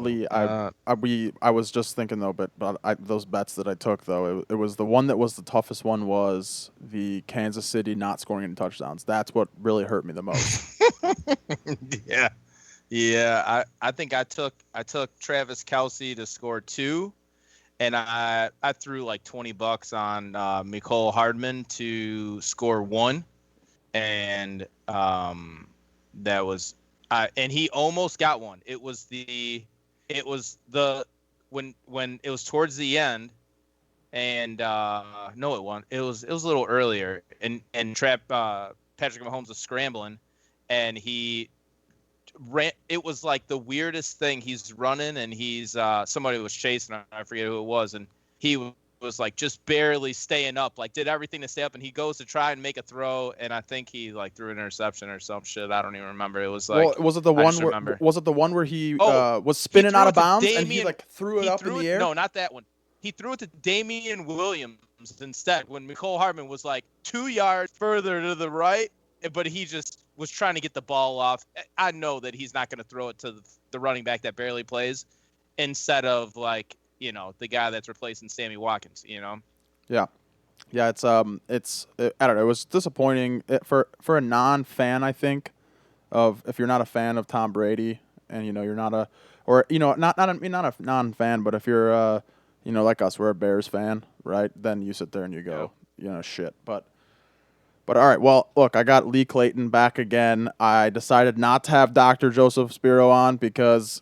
Lee, Uh, I was just thinking though, but those bets that I took though, it was the one that was the toughest one was the Kansas City not scoring any touchdowns. That's what really hurt me the most. yeah, yeah. I think I took Travis Kelsey to score 2, and I threw like $20 on Nicole Hardman to score 1, and that was and he almost got one. It was the when it was towards the end, and no, it won. It was a little earlier, and Patrick Mahomes was scrambling, and he ran. It was like the weirdest thing. He's running, and he's somebody was chasing him. I forget who it was, and he was like just barely staying up, like did everything to stay up, and he goes to try and make a throw, and I think he like threw an interception or some shit. I don't even remember. It was Well, like I just remember. was it the one where he Oh, was he spinning out threw of it to bounds and he Damian. like threw it He up in threw the it. air? No, not that one. He threw it to Damian Williams instead when Nicole Hardman was like 2 yards further to the right, but he just was trying to get the ball off. I know that he's not going to throw it to the running back that barely plays instead of like, the guy that's replacing Sammy Watkins. Yeah. Yeah, I don't know. It was disappointing for a non-fan, I think, of if you're not a fan of Tom Brady and you're not a or not a non-fan, but if you're like us, we're a Bears fan, right? Then you sit there and you Yeah. go, shit. But all right, well, look, I got Lee Clayton back again. I decided not to have Dr. Joseph Spiro on because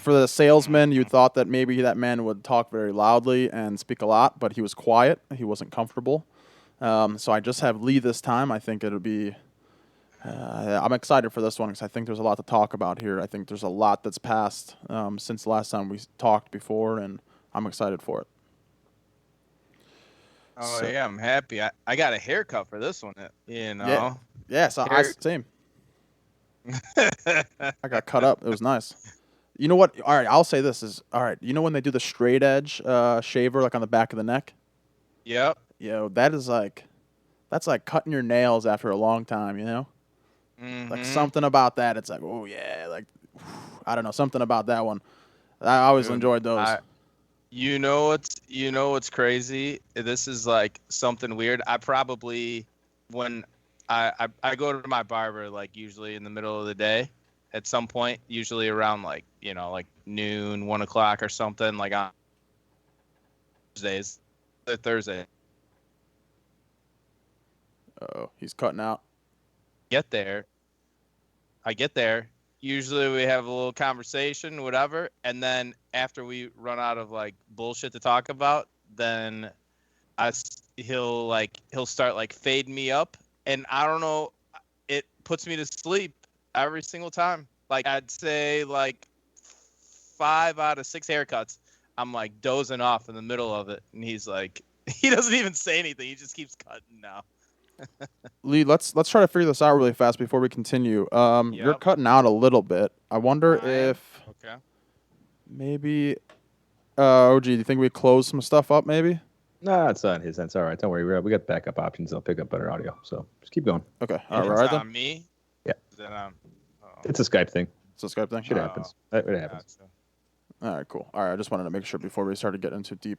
for the salesman, you thought that maybe that man would talk very loudly and speak a lot, but he was quiet. He wasn't comfortable. So I just have Lee this time. I think it'll be. I'm excited for this one because I think there's a lot to talk about here. I think there's a lot that's passed since the last time we talked before, and I'm excited for it. Oh So yeah, I'm happy. I got a haircut for this one. yeah, yeah. So I Hair. same. I got cut up. It was nice. You know what? All right, I'll say this is all right. You know when they do the straight edge shaver like on the back of the neck? Yep. That is that's like cutting your nails after a long time. Like Mm-hmm. something about that. It's like oh yeah, like I don't know something about that one. I always Dude, enjoyed those. I you know what's crazy? This is like something weird. I probably when I go to my barber like usually in the middle of the day at some point, usually around like noon, 1 o'clock or something, like on Thursdays. Thursday. Oh, he's cutting out. Get there. I get there. Usually we have a little conversation, whatever, and then after we run out of like bullshit to talk about, then he'll start like fading me up, and I don't know, it puts me to sleep every single time. Like I'd say like 5 out of 6 haircuts, I'm like dozing off in the middle of it, and he's like, he doesn't even say anything. He just keeps cutting now. Lee, let's try to figure this out really fast before we continue. You're Yep, cutting out a little bit. I wonder I am. if Okay. maybe OG, do you think we close some stuff up maybe? No, it's not his. That's all right. Don't worry. We got backup options. They'll pick up better audio. So just keep going. Okay. All It's right then. on me. Yeah. Is that on? Oh, It's a Skype thing. It's a Skype thing. Shit All right. happens. It happens. gotcha. All right, cool. All right, I just wanted to make sure before we started getting too deep.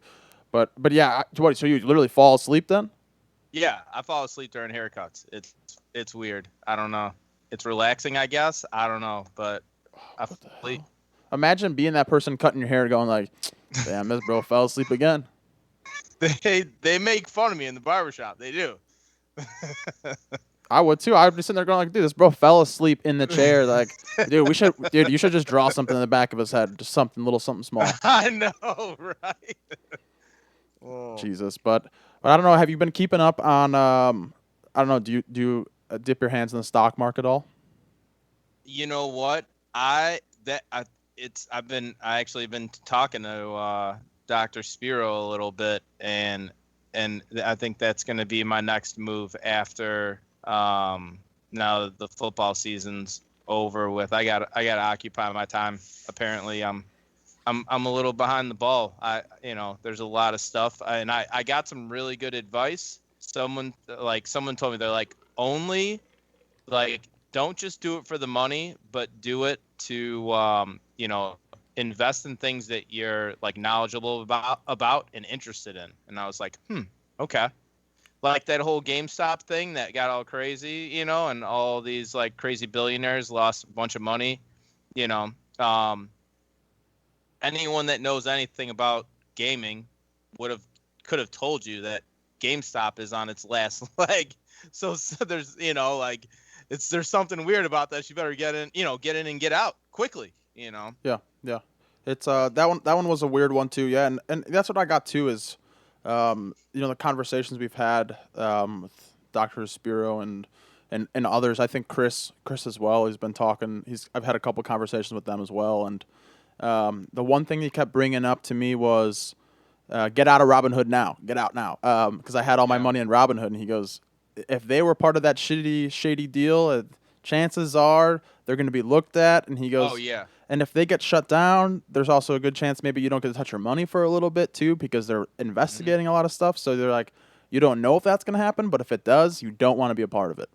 But yeah, what? So you literally fall asleep then? Yeah, I fall asleep during haircuts. It's weird. I don't know. It's relaxing, I guess. I don't know, but I What the sleep. hell? Imagine being that person cutting your hair, going like, "Damn, this bro fell asleep again." They make fun of me in the barbershop. They do. I would too. I would be sitting there going like, "Dude, this bro fell asleep in the chair." Like, dude, you should just draw something in the back of his head, just something little, something small. I know, right? Oh. Jesus, but I don't know. Have you been keeping up on? I don't know. Do you dip your hands in the stock market at all? You know what? I that I it's I actually been talking to Dr. Spiro a little bit, and I think that's going to be my next move after now that the football season's over with. I got to occupy my time. Apparently, I'm a little behind the ball. There's a lot of stuff, and I got some really good advice. Someone told me, they're like, only like don't just do it for the money, but do it to invest in things that you're like knowledgeable about and interested in. And I was like, okay. Like that whole GameStop thing that got all crazy, and all these like crazy billionaires lost a bunch of money, you know. Anyone that knows anything about gaming could have told you that GameStop is on its last leg. So there's like there's something weird about this. You better get in and get out quickly. Yeah, yeah. It's that one was a weird one too. Yeah, and that's what I got too is, the conversations we've had with Dr. Spiro and others. I think Chris as well. He's been talking. I've had a couple conversations with them as well, and the one thing he kept bringing up to me was, get out of Robinhood now. Get out now. Because I had all my money in Robinhood, and he goes, if they were part of that shady deal, chances are they're going to be looked at. And he goes, oh yeah. And if they get shut down, there's also a good chance maybe you don't get to touch your money for a little bit too, because they're investigating a lot of stuff. So they're like, you don't know if that's going to happen, but if it does, you don't want to be a part of it.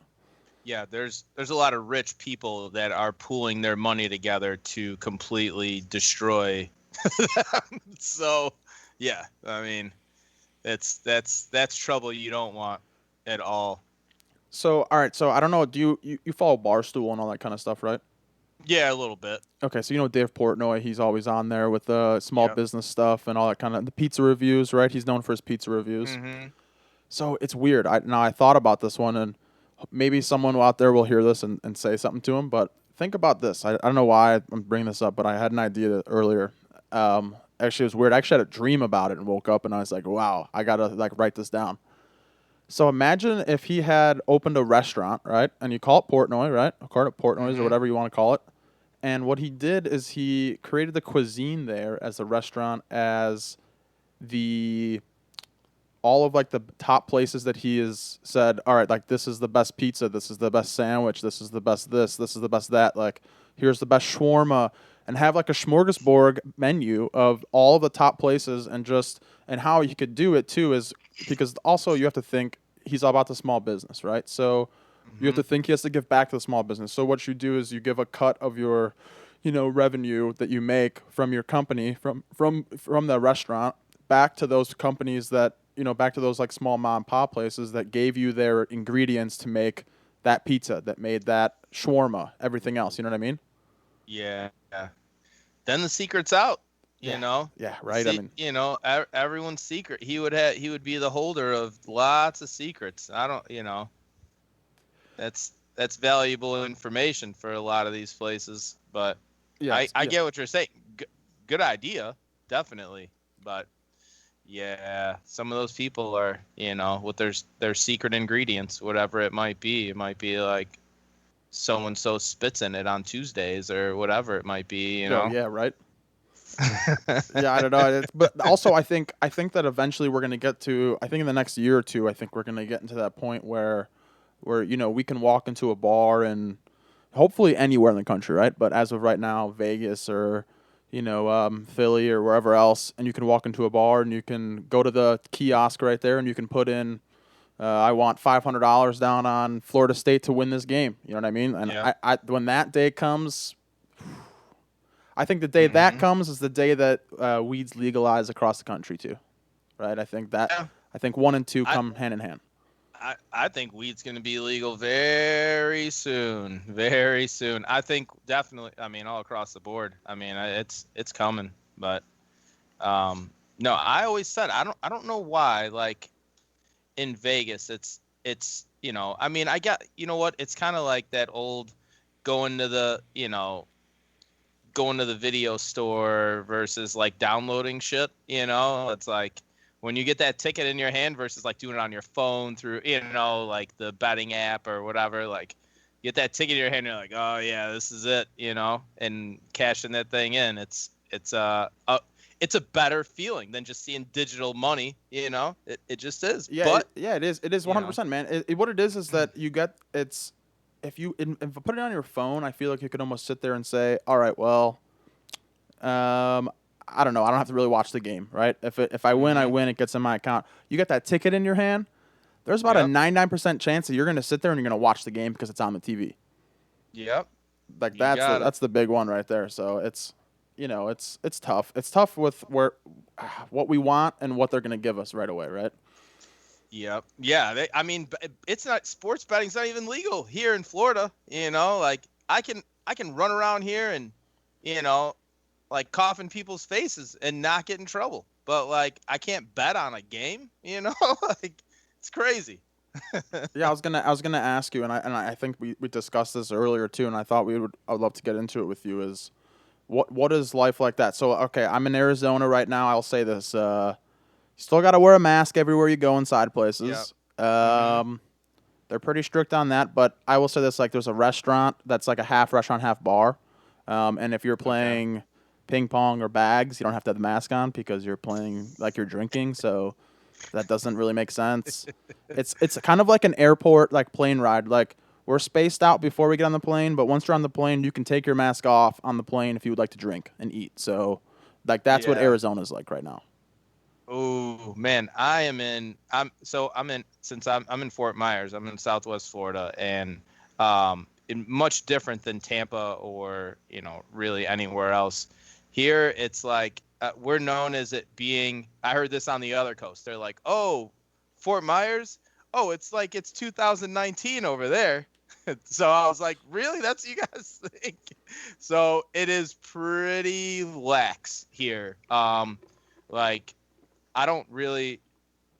Yeah, there's a lot of rich people that are pooling their money together to completely destroy them. So, yeah, I mean, that's trouble you don't want at all. So, all right. So I don't know. Do you follow Barstool and all that kind of stuff, right? Yeah, a little bit. Okay, so Dave Portnoy, he's always on there with small Yep. business stuff and all that kind of the pizza reviews, right? He's known for his pizza reviews. Mm-hmm. So it's weird. I thought about this one, and maybe someone out there will hear this and say something to him. But think about this. I don't know why I'm bringing this up, but I had an idea earlier. Actually, it was weird. I actually had a dream about it and woke up and I was like, wow, I gotta like write this down. So imagine if he had opened a restaurant, right? And you call it Portnoy, right? Call it Portnoy's or whatever you want to call it. And what he did is he created the cuisine there as a restaurant, as the all of like the top places that he has said, all right, like this is the best pizza, this is the best sandwich, this is the best this is the best that, like here's the best shawarma, and have like a smorgasbord menu of all the top places, and how you could do it too is because also you have to think he's all about the small business, right? So you have to think he has to give back to the small business. So what you do is you give a cut of your, revenue that you make from your company from the restaurant back to those companies that back to those like small mom and pop places that gave you their ingredients to make that pizza, that made that shawarma, everything else. You know what I mean? Yeah. Then the secret's out. Yeah, right. See, everyone's secret. He would be the holder of lots of secrets. I don't. That's valuable information for a lot of these places. But I get what you're saying. Good idea, definitely. But yeah, some of those people are, with their secret ingredients, whatever it might be. It might be like so and so spits in it on Tuesdays or whatever it might be. Yeah, right. Yeah, I don't know. But also, I think that eventually we're going to get to. I think in the next year or two, I think we're going to get into that point where we can walk into a bar and hopefully anywhere in the country, right? But as of right now, Vegas or Philly or wherever else, and you can walk into a bar and you can go to the kiosk right there and you can put in, I want $500 down on Florida State to win this game. You know what I mean? And Yeah. I when that day comes, I think the day that comes is the day that weed's legalized across the country too, right? I think 1 and 2 come hand in hand. I think weed's going to be legal very soon. Very soon. I think definitely. I mean, all across the board. I mean, it's coming. But no, I always said I don't know why. Like in Vegas, it's I mean, I got what? It's kind of like that old going to the video store versus like downloading shit. It's like, when you get that ticket in your hand versus like doing it on your phone through, like the betting app or whatever, like get that ticket in your hand and you're like, oh yeah, this is it, and cashing that thing in. It's a better feeling than just seeing digital money, it just is. Yeah. But it is 100%, man. What it is that you get, if you put it on your phone, I feel like you could almost sit there and say, all right, well, I don't know. I don't have to really watch the game, right? If I win, I win. It gets in my account. You get that ticket in your hand. There's about a 99% chance that you're going to sit there and you're going to watch the game because it's on the TV. Yep. Like that's the big one right there. So it's it's tough. It's tough with what we want and what they're gonna give us right away, right? Yep. Yeah. I mean, it's not sports betting's not even legal here in Florida. Like I can run around here and, you know, like cough in people's faces and not get in trouble. But like I can't bet on a game. Like it's crazy. Yeah, I was gonna ask you, and I think we discussed this earlier too, and I would love to get into it with you. Is what is life like that? So okay, I'm in Arizona right now. I'll say this: you still got to wear a mask everywhere you go inside Yep. places. Mm-hmm. They're pretty strict on that, but I will say this: like, there's a restaurant that's like a half restaurant, half bar, and if you're Okay. playing ping pong or bags, you don't have to have the mask on because you're playing like you're drinking. So that doesn't really make sense. It's kind of like an airport like plane ride. Like, we're spaced out before we get on the plane, but once you're on the plane, you can take your mask off on the plane if you would like to drink and eat. So, like, that's what Yeah. Arizona's like right now. Oh man, I'm in since I'm in Fort Myers. I'm in Southwest Florida, and much different than Tampa or really anywhere else. Here it's like we're known as it being. I heard this on the other coast. They're like, oh, Fort Myers. Oh, it's like it's 2019 over there. So I was like, really? That's what you guys think? So it is pretty lax here. Like I don't really.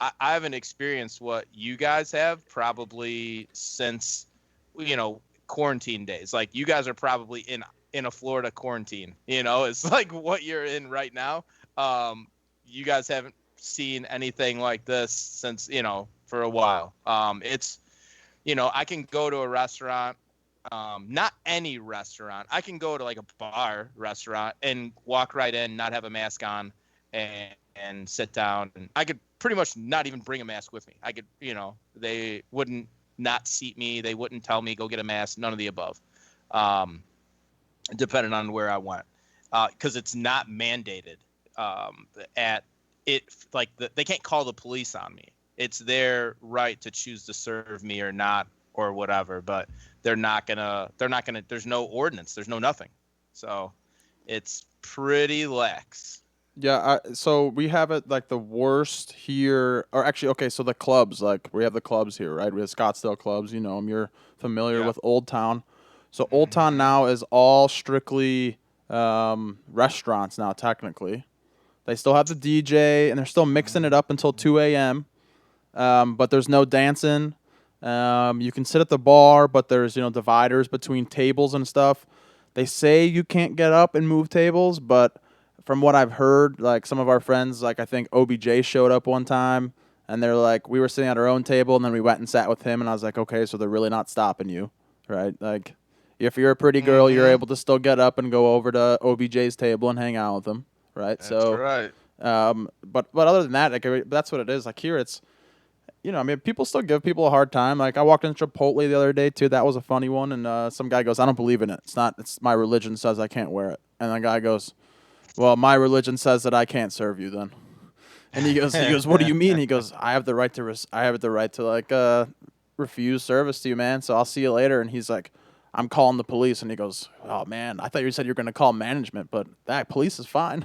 I haven't experienced what you guys have probably since, quarantine days. Like you guys are probably in a Florida quarantine. It's like what you're in right now. You guys haven't seen anything like this since for a while. It's I can go to a restaurant. Not any restaurant. I can go to like a bar restaurant and walk right in, not have a mask on, and sit down. And I could pretty much not even bring a mask with me. I could, they wouldn't not seat me. They wouldn't tell me go get a mask. None of the above. Um, Depending on where I went, because it's not mandated. At it, like they can't call the police on me. It's their right to choose to serve me or not or whatever. But they're not gonna. They're not gonna. There's no ordinance. There's no nothing. So it's pretty lax. Yeah, so we have it like the worst here, or actually, okay, so the clubs, like we have the clubs here, right? We have Scottsdale clubs, you know 'em, you're familiar Yep. with Old Town. So Old Town Mm-hmm. now is all strictly restaurants now, technically. They still have the DJ, and they're still mixing it up until 2 a.m. But there's no dancing. You can sit at the bar, but there's dividers between tables and stuff. They say you can't get up and move tables, but from what I've heard, like some of our friends, like I think OBJ showed up one time, and they're like, we were sitting at our own table, and then we went and sat with him, and I was like, okay, so they're really not stopping you, right? Like, if you're a pretty girl, you're Mm-hmm. able to still get up and go over to OBJ's table and hang out with him, right? That's So, right. but other than that, like that's what it is. Like here, it's I mean, people still give people a hard time. Like I walked in Chipotle the other day too. That was a funny one, and some guy goes, "I don't believe in it. It's not. It's my religion says I can't wear it." And the guy goes, "Well, my religion says that I can't serve you then." And he goes, "What do you mean?" He goes, "I have the right to I have the right to like refuse service to you, man. So I'll see you later." And he's like, "I'm calling the police." And he goes, "Oh man, I thought you said you were gonna call management, but that police is fine."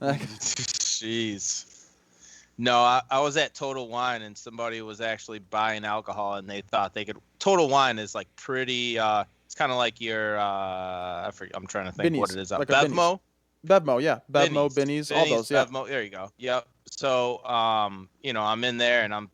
Like, Jeez. No, I was at Total Wine and somebody was actually buying alcohol and they thought they could. Total Wine is like pretty. It's kind of like your. I'm trying to think what Binnies, it is. like a Binnies. Bevmo, Bevmo, yeah. Bevmo, Binnies, Binnies, all Binnies, those, yeah. Bevmo. There you go. Yep. So, I'm in there and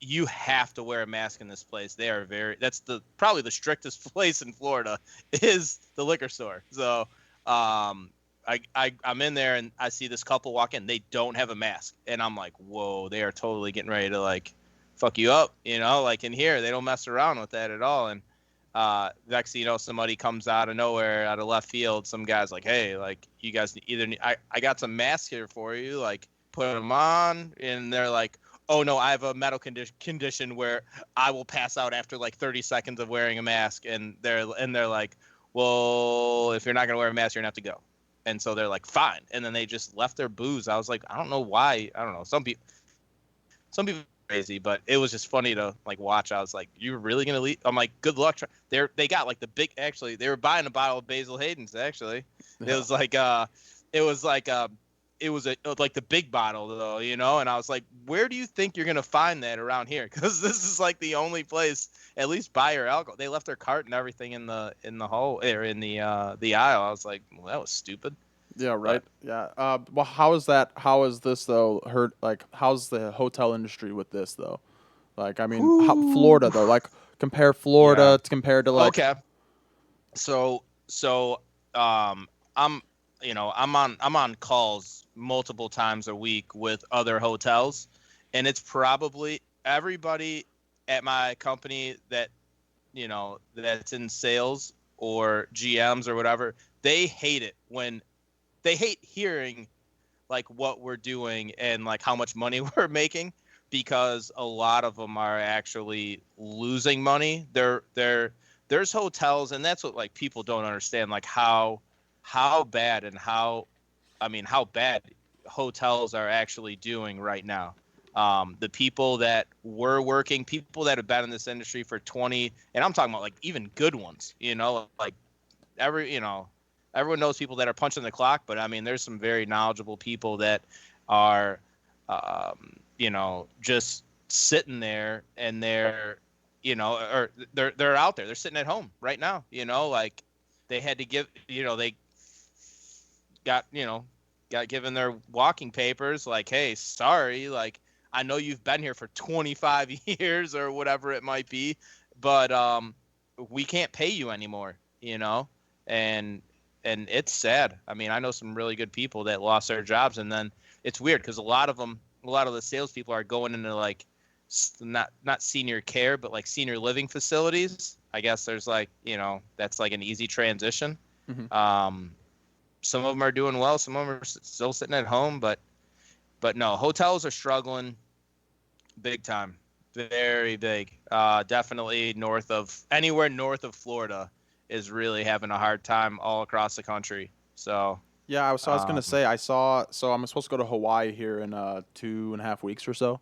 You have to wear a mask in this place. They are very. That's probably the strictest place in Florida is the liquor store. So, I'm in there and I see this couple walk in. They don't have a mask, and I'm like, whoa, they are totally getting ready to like fuck you up, like in here they don't mess around with that at all. And next thing you know, somebody comes out of nowhere, out of left field. Some guy's like, hey, like you guys I got some masks here for you, like put them on, and they're like, oh no, I have a medical condition where I will pass out after like 30 seconds of wearing a mask, and they're like, well, if you're not gonna wear a mask, you're gonna have to go. And so they're like, fine. And then they just left their booze. I was like, I don't know why. I don't know. Some people crazy, but it was just funny to like watch. I was like, "You're really gonna leave?" I'm like, "Good luck." They got like the big. Actually, they were buying a bottle of Basil Hayden's. Actually, Yeah. it was like it was like like the big bottle though, you know. And I was like, "Where do you think you're gonna find that around here?" Because this is like the only place at least buy your alcohol. They left their cart and everything in the hall or in the aisle. I was like, "Well, that was stupid." Yeah, right. But Yeah. Well, how is that? How is this though? Hurt? Like, how's the hotel industry with this though? Like, I mean, whew, Florida though. Like, compare yeah. Florida to compared to like. Okay. So I'm I'm on calls multiple times a week with other hotels, and it's probably everybody at my company that that's in sales or GMs or whatever. They hate it when they hate hearing like what we're doing and like how much money we're making, because a lot of them are actually losing money. There's hotels, and that's what like people don't understand, like how bad and how bad hotels are actually doing right now. The people that were working, people that have been in this industry for 20, and I'm talking about like even good ones, like everyone knows people that are punching the clock, but I mean, there's some very knowledgeable people that are, just sitting there, and or they're out there, they're sitting at home right now, like they had to give, they got, got given their walking papers, like, hey, sorry, like, I know you've been here for 25 years or whatever it might be, but we can't pay you anymore, and it's sad. I mean, I know some really good people that lost their jobs, and then it's weird because a lot of the salespeople are going into like not senior care, but like senior living facilities. I guess there's like, that's like an easy transition. Mhm. Some of them are doing well, some of them are still sitting at home, but no, hotels are struggling big time, very big. Definitely anywhere north of Florida is really having a hard time all across the country. So, Yeah, I was gonna um, say I saw. So I'm supposed to go to Hawaii here in 2.5 weeks or so.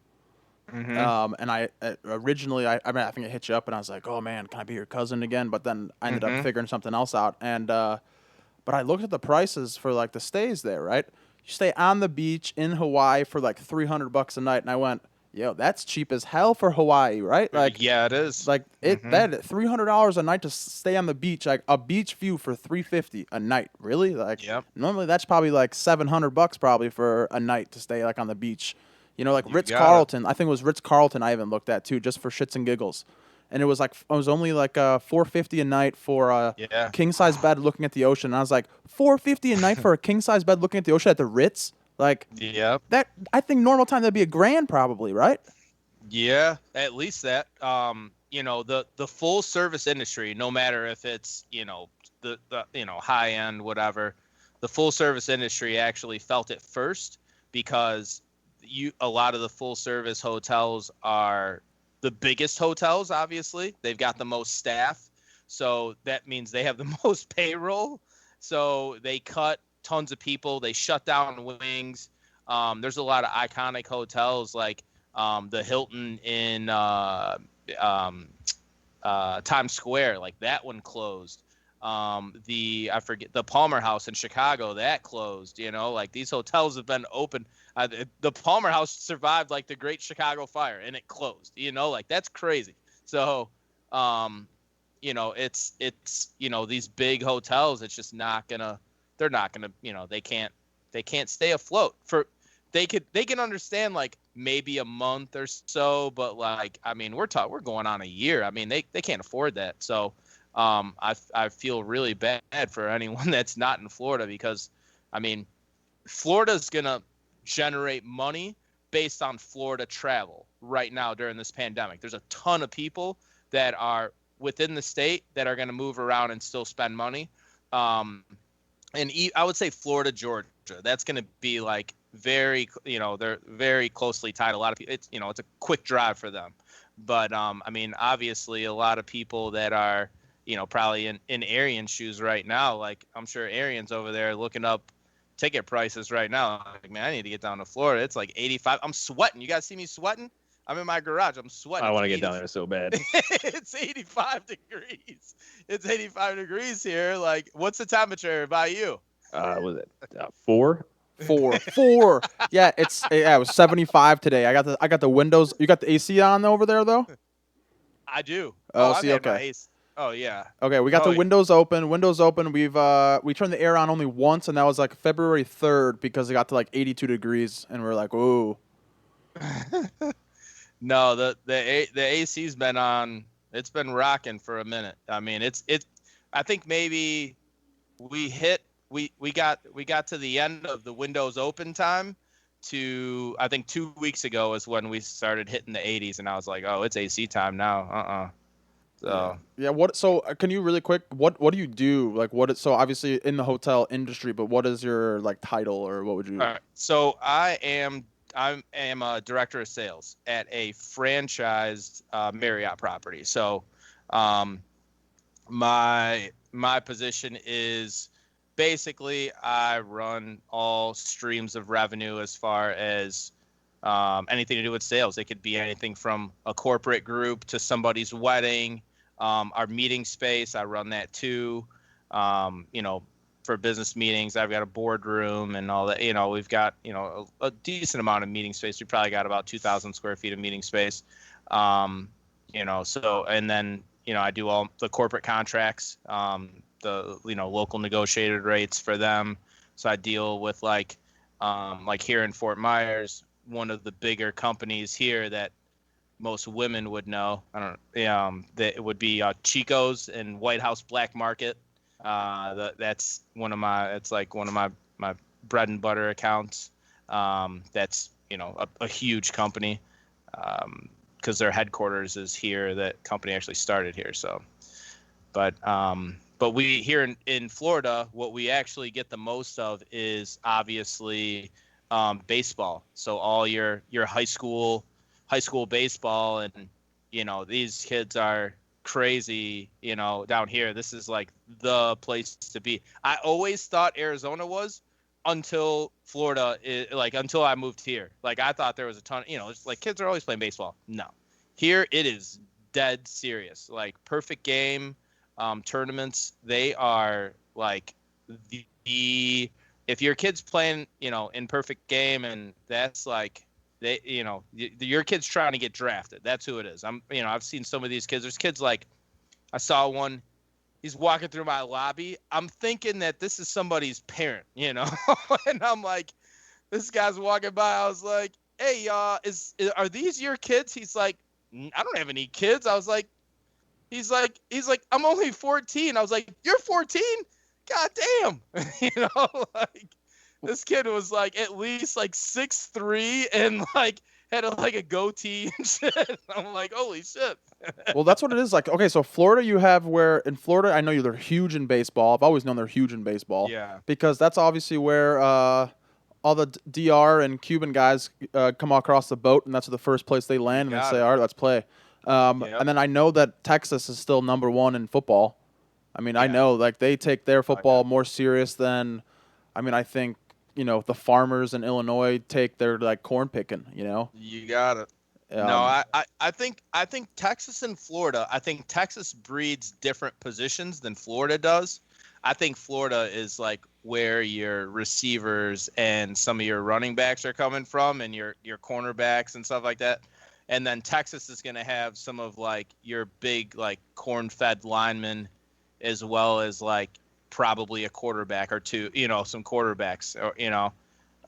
hmm And I originally I mean I think I hit you up and I was like, oh man, can I be your cousin again? But then I ended up hmm figuring something else out. And but I looked at the prices for like the stays there. Right, you stay on the beach in Hawaii for like $300 a night, and I went, yo, that's cheap as hell for Hawaii, right? yeah, it is. Like it hmm that $300 a night to stay on the beach, like a beach view for 350 a night. Really? Like Yep, normally that's probably like $700 probably for a night to stay like on the beach. You know, like you Ritz gotta. Carlton. I think it was Ritz Carlton. I even looked at too, just for shits and giggles. And it was only like 450 a night for a Yeah. king size bed looking at the ocean. And I was like, 450 a night for a king size bed looking at the ocean at the Ritz? Like Yep. that? I think normal time that'd be $1,000 probably, right? Yeah, at least that. The full service industry, no matter if it's, the high end, whatever, the full service industry actually felt it first, because a lot of the full service hotels are the biggest hotels, obviously. They've got the most staff. So that means they have the most payroll. So they cut tons of people, they shut down wings. There's a lot of iconic hotels like the Hilton in um, Times Square, like that one closed. I forget, the Palmer House in Chicago, that closed. Like these hotels have been open. The Palmer House survived like the Great Chicago Fire, and it closed. Like that's crazy. So, it's these big hotels. It's just not gonna. They're not gonna. They can't stay afloat for. They can understand like maybe a month or so, but like I mean we're going on a year. I mean they can't afford that. So I feel really bad for anyone that's not in Florida, because I mean Florida's gonna generate money based on Florida travel right now during this pandemic. There's a ton of people that are within the state that are going to move around and still spend money. I would say Florida, Georgia, that's going to be like they're very closely tied. A lot of people, it's a quick drive for them. But I mean, obviously, a lot of people that are, probably in Arian shoes right now. Like I'm sure Arian's over there looking up ticket prices right now. Like, man, I need to get down to Florida. It's like 85. I'm sweating. You guys see me sweating? I'm in my garage. I'm sweating. I want to It's get down there so bad. It's 85 degrees. It's 85 degrees here. Like, what's the temperature by you? Was it 4? 4. Yeah, it was 75 today. I got the windows. You got the AC on over there though? I do. Oh, I've see, had my okay. ace. Oh yeah. Okay, we got the Oh, windows open. Windows open. We turned the air on only once, and that was like February 3rd because it got to like 82 degrees, and we're like, ooh. No, the AC's been on. It's been rocking for a minute. I mean, it's. I think maybe we got to the end of the windows open time. To I think 2 weeks ago is when we started hitting the 80s, and I was like, oh, it's AC time now. So Yeah. What? So can you really quick? What do you do? Like what? So obviously in the hotel industry, but what is your like title or what would you? all right. So I am a director of sales at a franchised Marriott property. So my position is basically I run all streams of revenue as far as anything to do with sales. It could be anything from a corporate group to somebody's wedding. Our meeting space, I run that too. For business meetings, I've got a boardroom and all that. We've got a decent amount of meeting space. We probably got about 2,000 square feet of meeting space. So and then I do all the corporate contracts, the local negotiated rates for them. So I deal with like here in Fort Myers, one of the bigger companies here that most women would know. I don't. That it would be Chico's and White House Black Market. That's one of my. It's like one of my bread and butter accounts. That's a huge company. Because their headquarters is here. That company actually started here. So, but we here in Florida, what we actually get the most of is obviously baseball. So all your high school baseball, and these kids are crazy. Down here, this is like the place to be. I always thought Arizona was until Florida, until I moved here. Like I thought there was a ton. It's like kids are always playing baseball. No, here it is dead serious. Like perfect game tournaments. They are like the if your kid's playing in perfect game, and that's like your kid's trying to get drafted. That's who it is. I've seen some of these kids. There's kids like I saw one. He's walking through my lobby. I'm thinking that this is somebody's parent, and I'm like, this guy's walking by. I was like, hey, are these your kids? He's like, I don't have any kids. I was like, he's like, I'm only 14. I was like, you're 14? God damn. Like this kid was like at least like 6'3" and like had a goatee and shit. I'm like, holy shit. Well, that's what it is. Like, okay, so Florida, you have where in Florida, I know they're huge in baseball. I've always known they're huge in baseball. Yeah. Because that's obviously where all the DR and Cuban guys come across the boat, and that's the first place they land, and they say, all right, let's play. Yep. And then I know that Texas is still number one in football. I mean, I Yeah. know like they take their football yeah. more serious than, I think the farmers in Illinois take their like corn picking. You got it. No, I think Texas and Florida. I think Texas breeds different positions than Florida does. I think Florida is like where your receivers and some of your running backs are coming from, and your cornerbacks and stuff like that. And then Texas is going to have some of like your big like corn-fed linemen, as well as like probably a quarterback or two. Some quarterbacks, or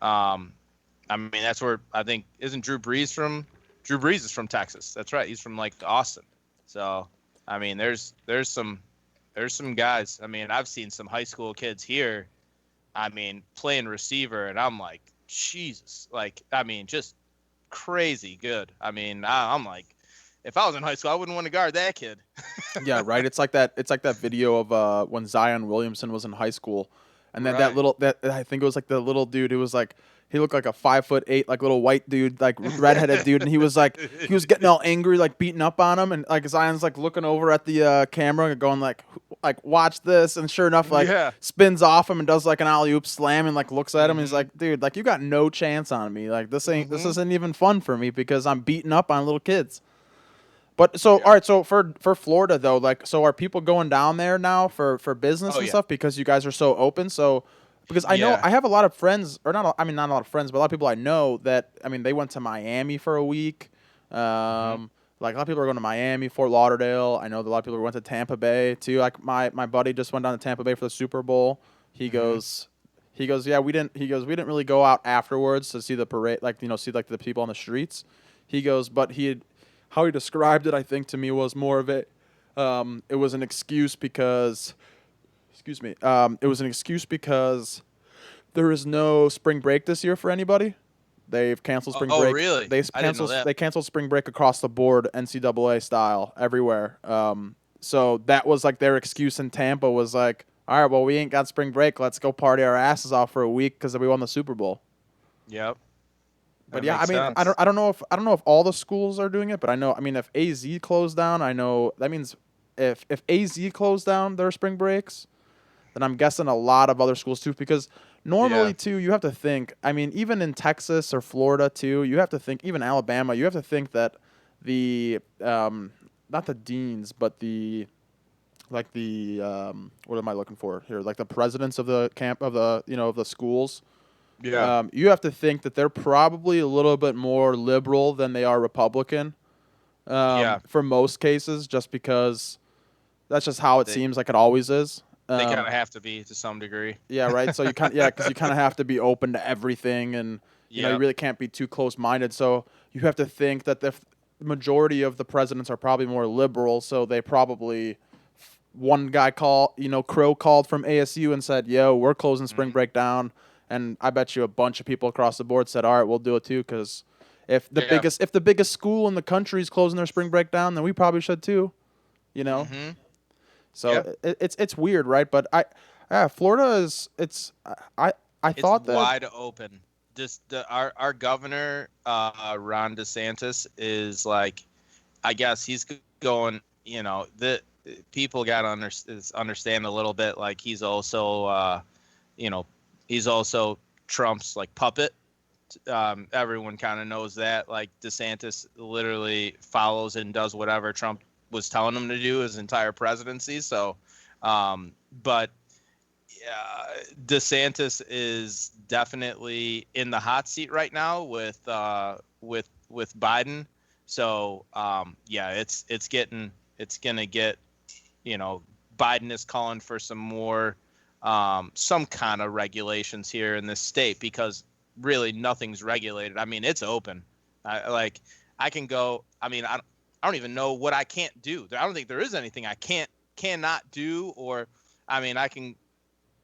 I mean that's where I think isn't Drew Brees from. Drew Brees is from Texas. That's right. He's from like Austin. So, I mean, there's some guys. I mean, I've seen some high school kids here. I mean, playing receiver, and I'm like, Jesus. Like, I mean, just crazy good. I mean, I'm like, if I was in high school, I wouldn't want to guard that kid. Yeah, right. It's like that video of when Zion Williamson was in high school, and then Right. that I think it was like the little dude who was like he looked like a 5'8" like little white dude, like redheaded dude, and he was getting all angry, like beating up on him, and like Zion's like looking over at the camera and going like, like watch this, and sure enough, like Yeah. spins off him and does like an alley oop slam and like looks at him. And he's Mhm. like, dude, like you got no chance on me. Like this Mhm. isn't even fun for me because I'm beating up on little kids. But so Yeah. all right, so for Florida though, like so are people going down there now for business Oh, and yeah. stuff because you guys are so open? So because I know Yeah. I have a lot of friends, or not, I mean not a lot of friends, but a lot of people I know that I mean they went to Miami for a week. Like a lot of people are going to Miami, Fort Lauderdale. I know that a lot of people went to Tampa Bay too. Like my buddy just went down to Tampa Bay for the Super Bowl. He goes, yeah, we didn't. He goes, we didn't really go out afterwards to see the parade, like see like the people on the streets. He goes, but how he described it, I think to me was more of it was an excuse because, excuse me, it was an excuse because there is no spring break this year for anybody. They've canceled spring Oh, break. really? I didn't know that. They canceled spring break across the board, NCAA style, everywhere. So that was like their excuse in Tampa was like, all right, well we ain't got spring break. Let's go party our asses off for a week because we won the Super Bowl. Yep. But That yeah, I makes mean, sense. I don't know if all the schools are doing it, but I know. I mean, if AZ closed down, I know that means if AZ closed down their spring breaks, then I'm guessing a lot of other schools too. Because normally Yeah. too, you have to think. I mean, even in Texas or Florida too, you have to think. Even Alabama, you have to think that the not the deans, but the like the what am I looking for here? Like the presidents of the camp of the of the schools. Yeah. You have to think that they're probably a little bit more liberal than they are Republican Yeah. for most cases, just because that's just how it They seems like it always is. they kind of have to be to some degree. Yeah, right. So because you kind of have to be open to everything, and you Yep. really can't be too close-minded. So you have to think that the majority of the presidents are probably more liberal, so they probably one guy Crow called from ASU and said, "Yo, we're closing spring Mhm. break down." And I bet you a bunch of people across the board said, "All right, we'll do it too." Because Yeah. if the biggest school in the country is closing their spring break down, then we probably should too. You know. Mhm. So Yep. it's weird, right? But Florida is I It's thought that wide open. Just our governor, Ron DeSantis, is like, I guess he's going. The people got to understand a little bit. Like he's also, you know, he's also Trump's like puppet. Everyone kind of knows that. Like DeSantis literally follows and does whatever Trump was telling him to do his entire presidency. So, but DeSantis is definitely in the hot seat right now with Biden. So yeah, it's gonna get, Biden is calling for some more some kind of regulations here in this state because really nothing's regulated. I mean, it's open. I can go. I mean, I don't even know what I can't do. I don't think there is anything I cannot do. Or, I mean, I can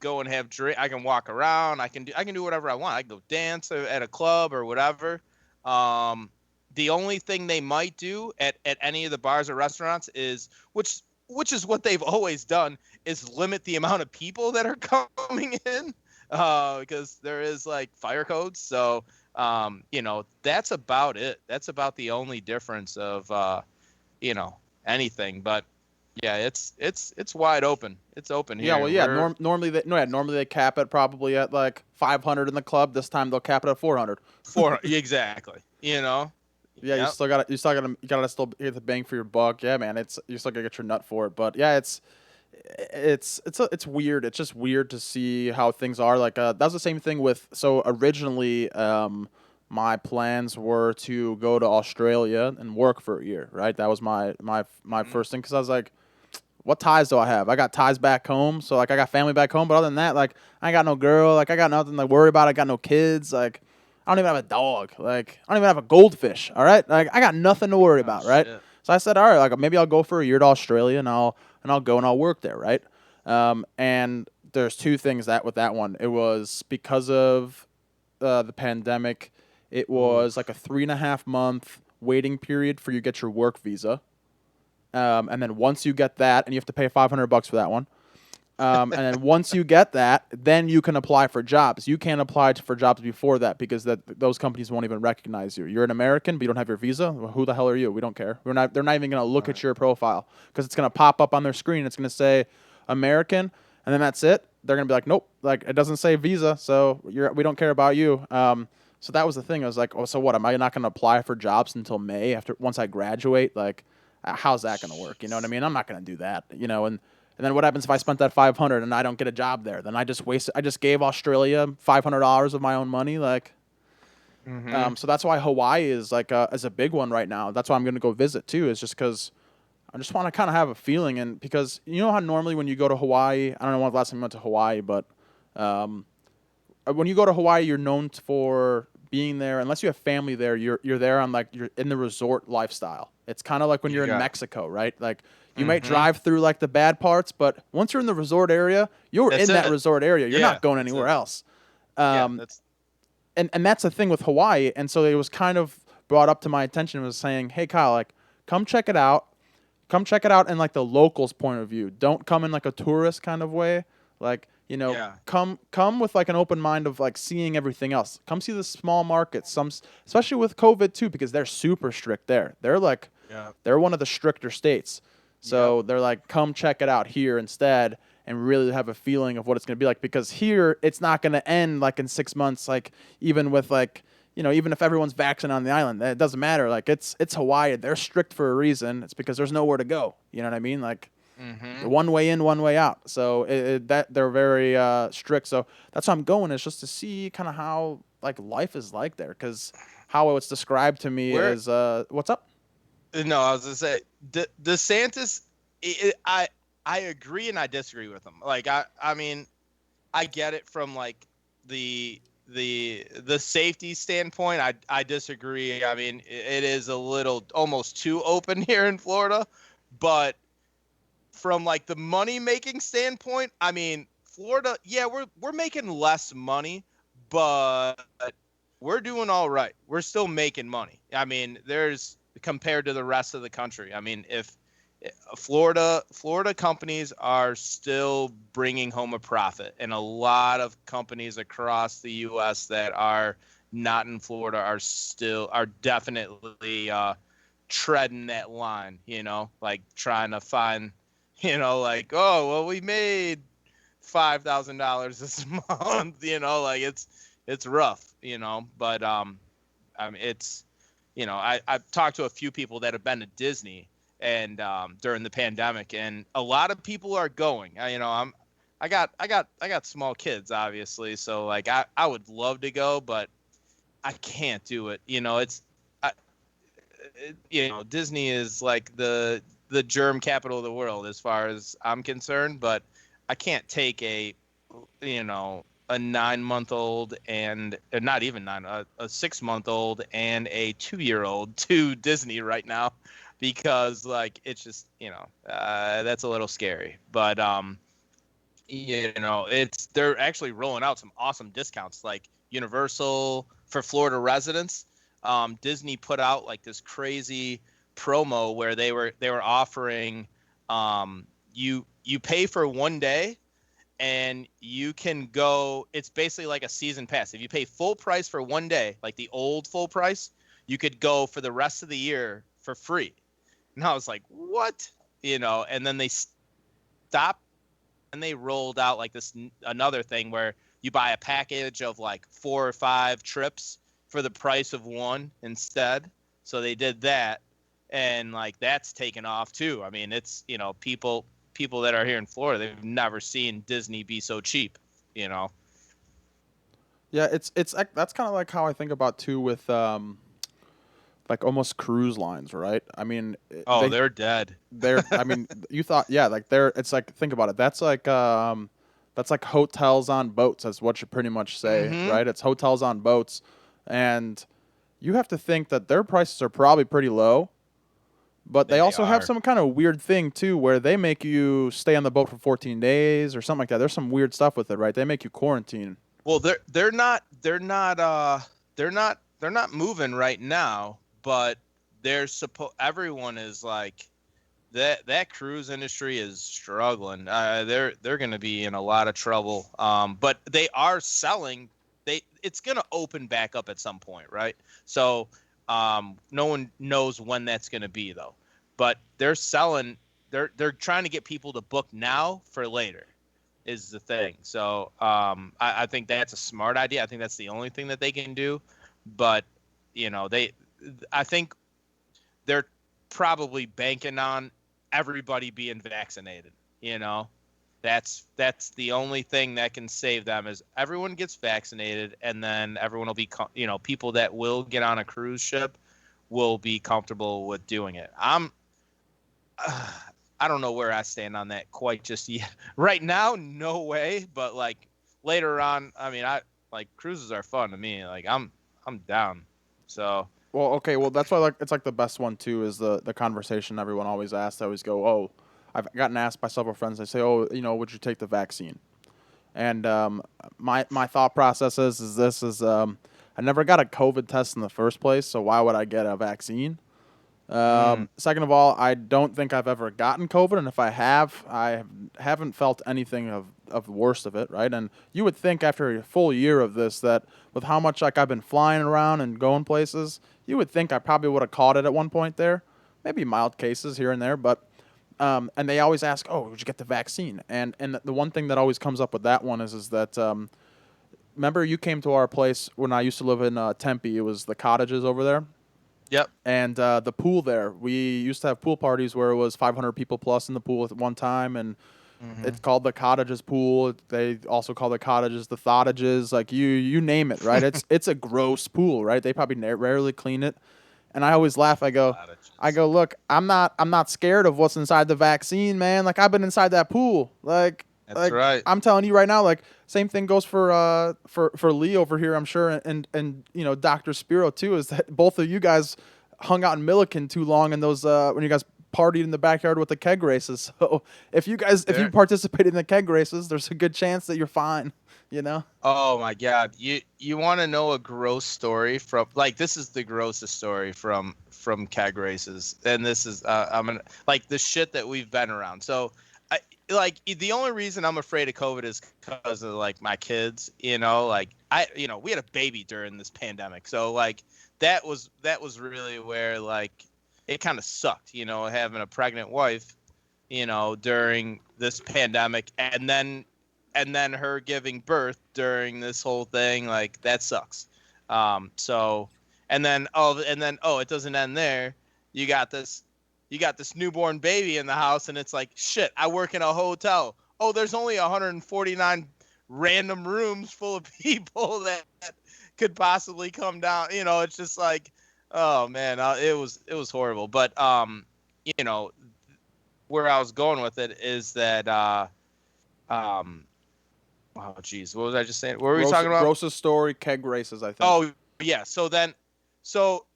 go and have drink. I can walk around. I can do whatever I want. I can go dance at a club or whatever. The only thing they might do at any of the bars or restaurants is which is what they've always done is limit the amount of people that are coming in because there is like fire codes. So that's about it. That's about the only difference of anything. But yeah, it's wide open. It's open here. yeah, well, yeah. Normally they cap it probably at like 500 in the club. This time they'll cap it at 400. Exactly. Yeah, Yep. you gotta still get the bang for your buck. Yeah, man, you still gotta get your nut for it. But yeah, it's weird. It's just weird to see how things are. Like that was the same thing with. So originally, my plans were to go to Australia and work for a year. Right, that was my first thing because I was like, what ties do I have? I got ties back home, so like I got family back home. But other than that, like I ain't got no girl. Like I got nothing to worry about. I got no kids. Like I don't even have a dog. Like I don't even have a goldfish. All right, like I got nothing to worry about. Right. Shit. So I said, all right, like maybe I'll go for a year to Australia and I'll go and I'll work there. Right. And there's two things with that one. It was because of the pandemic. It was like a 3.5 month waiting period for you to get your work visa. And then once you get that, and you have to pay $500 for that one. And then once you get that, then you can apply for jobs. You can't apply for jobs before that because those companies won't even recognize you. You're an American, but you don't have your visa. Well, who the hell are you? We don't care. They're not even going to look at your profile because it's going to pop up on their screen. It's going to say, American, and then that's it. They're gonna be like, nope, like it doesn't say visa, so we don't care about you. So that was the thing. I was like, oh, so what? Am I not gonna apply for jobs until May once I graduate? Like, how's that gonna work? You know what I mean? I'm not gonna do that. And then what happens if I spent that 500 and I don't get a job there? Then I just gave Australia $500 of my own money. Like, so that's why Hawaii is like is a big one right now. That's why I'm gonna go visit too. Is just because I just want to kind of have a feeling, and because you know how normally when you go to Hawaii, I don't know when the last time you went to Hawaii, but when you go to Hawaii, you're known for being there. Unless you have family there, you're there on like you're in the resort lifestyle. It's kind of like when you're in Mexico, right? Like you might drive through like the bad parts, but once you're in the resort area, you're in that resort area. You're not going anywhere else. That's And that's the thing with Hawaii. And so it was kind of brought up to my attention, was saying, hey Kyle, like come check it out. Come check it out in like the locals' point of view. Don't come in like a tourist kind of way. Like, come with like an open mind of like seeing everything else. Come see the small markets. Especially with COVID too, because they're super strict there. They're like they're one of the stricter states. So they're like, come check it out here instead and really have a feeling of what it's going to be like, because here it's not going to end like in 6 months, like even with like, even if everyone's vaccinated on the island, it doesn't matter. Like it's Hawaii. They're strict for a reason. It's because there's nowhere to go. You know what I mean? Like one way in, one way out. So that they're very strict. So that's why I'm going, is just to see kind of how like life is like there. Because how it's described to me is what's up? No, I was gonna say DeSantis. I agree and I disagree with him. Like I mean, I get it from like the safety standpoint. I disagree. I mean, it is a little almost too open here in Florida, but from like the money making standpoint, I mean, Florida, yeah, we're making less money, but we're doing all right. We're still making money. I mean, compared to the rest of the country. I mean, if Florida companies are still bringing home a profit, and a lot of companies across the U.S. that are not in Florida are definitely treading that line. Like trying to find, like, oh well, we made $5,000 this month. Like it's rough. But I mean it's. I've talked to a few people that have been to Disney and during the pandemic, and a lot of people are going. I got small kids, obviously, so like I would love to go, but I can't do it. Disney is like the germ capital of the world as far as I'm concerned, but I can't take a 9-month-old and not even a 6-month-old and a 2-year-old to Disney right now, because like it's just that's a little scary. But they're actually rolling out some awesome discounts, like Universal for Florida residents. Disney put out like this crazy promo where they were offering you pay for 1 day and you can go. It's basically like a season pass. If you pay full price for 1 day, like the old full price, you could go for the rest of the year for free. And I was like, what? And then they stopped and they rolled out like another thing where you buy a package of like 4 or 5 trips for the price of one instead. So they did that, and like that's taken off too. I mean, it's people that are here in Florida, they've never seen Disney be so cheap. Yeah, it's that's kind of like how I think about too with like almost cruise lines, right? I mean, they're dead. I mean, you thought, like it's like, think about it. That's like hotels on boats, is what you pretty much say, right? It's hotels on boats, and you have to think that their prices are probably pretty low, but they also have some kind of weird thing too, where they make you stay on the boat for 14 days or something like that. There's some weird stuff with it, right? They make you quarantine. Well, they're not moving right now, but everyone is like that cruise industry is struggling. They're going to be in a lot of trouble. But they are selling. It's going to open back up at some point, right? So no one knows when that's going to be, though. But they're selling they're trying to get people to book now for later is the thing. So I think that's a smart idea. I think that's the only thing that they can do. But I think they're probably banking on everybody being vaccinated. That's the only thing that can save them is everyone gets vaccinated, and then everyone will be people that will get on a cruise ship will be comfortable with doing it. I don't know where I stand on that quite just yet. Right now, no way. But like later on, I mean, I like cruises are fun to me. Like I'm down. So Well, okay. Well, that's why it's like the best one too is the conversation everyone always asks. I always go, oh, I've gotten asked by several friends. They say, oh, would you take the vaccine? And my thought process is I never got a COVID test in the first place, so why would I get a vaccine? Second of all, I don't think I've ever gotten COVID, and if I have, I haven't felt anything of the worst of it, right? And you would think after a full year of this that with how much like I've been flying around and going places, you would think I probably would have caught it at one point there. Maybe mild cases here and there, but and they always ask, "Oh, would you get the vaccine?" And the one thing that always comes up with that one is that remember you came to our place when I used to live in Tempe. It was the cottages over there. yep. And the pool there, we used to have pool parties where it was 500 people plus in the pool at one time, and it's called the cottages pool. They also call the cottages the thottages, like you name it, right? It's a gross pool, right? They probably rarely clean it, and I always laugh. I go, look, I'm not scared of what's inside the vaccine, man. Like I've been inside that pool, That's right. I'm telling you right now, like same thing goes for Lee over here, I'm sure, and Dr. Spiro too. Is that both of you guys hung out in Milliken too long, and those when you guys partied in the backyard with the keg races. So if you participated in the keg races, there's a good chance that you're fine. Oh my God, you want to know a gross story from like this is the grossest story from keg races, and this is I'm gonna like the shit that we've been around. So like the only reason I'm afraid of COVID is because of like my kids, like we had a baby during this pandemic. So like that was really where like it kind of sucked, having a pregnant wife, during this pandemic and then her giving birth during this whole thing, like that sucks. So and then it doesn't end there. You got this newborn baby in the house, and it's like, shit, I work in a hotel. Oh, there's only 149 random rooms full of people that could possibly come down. It's just like, oh man, it was horrible. But where I was going with it is that oh geez, what was I just saying? What were we talking about? Grossest story, keg races, I think. Oh yeah, so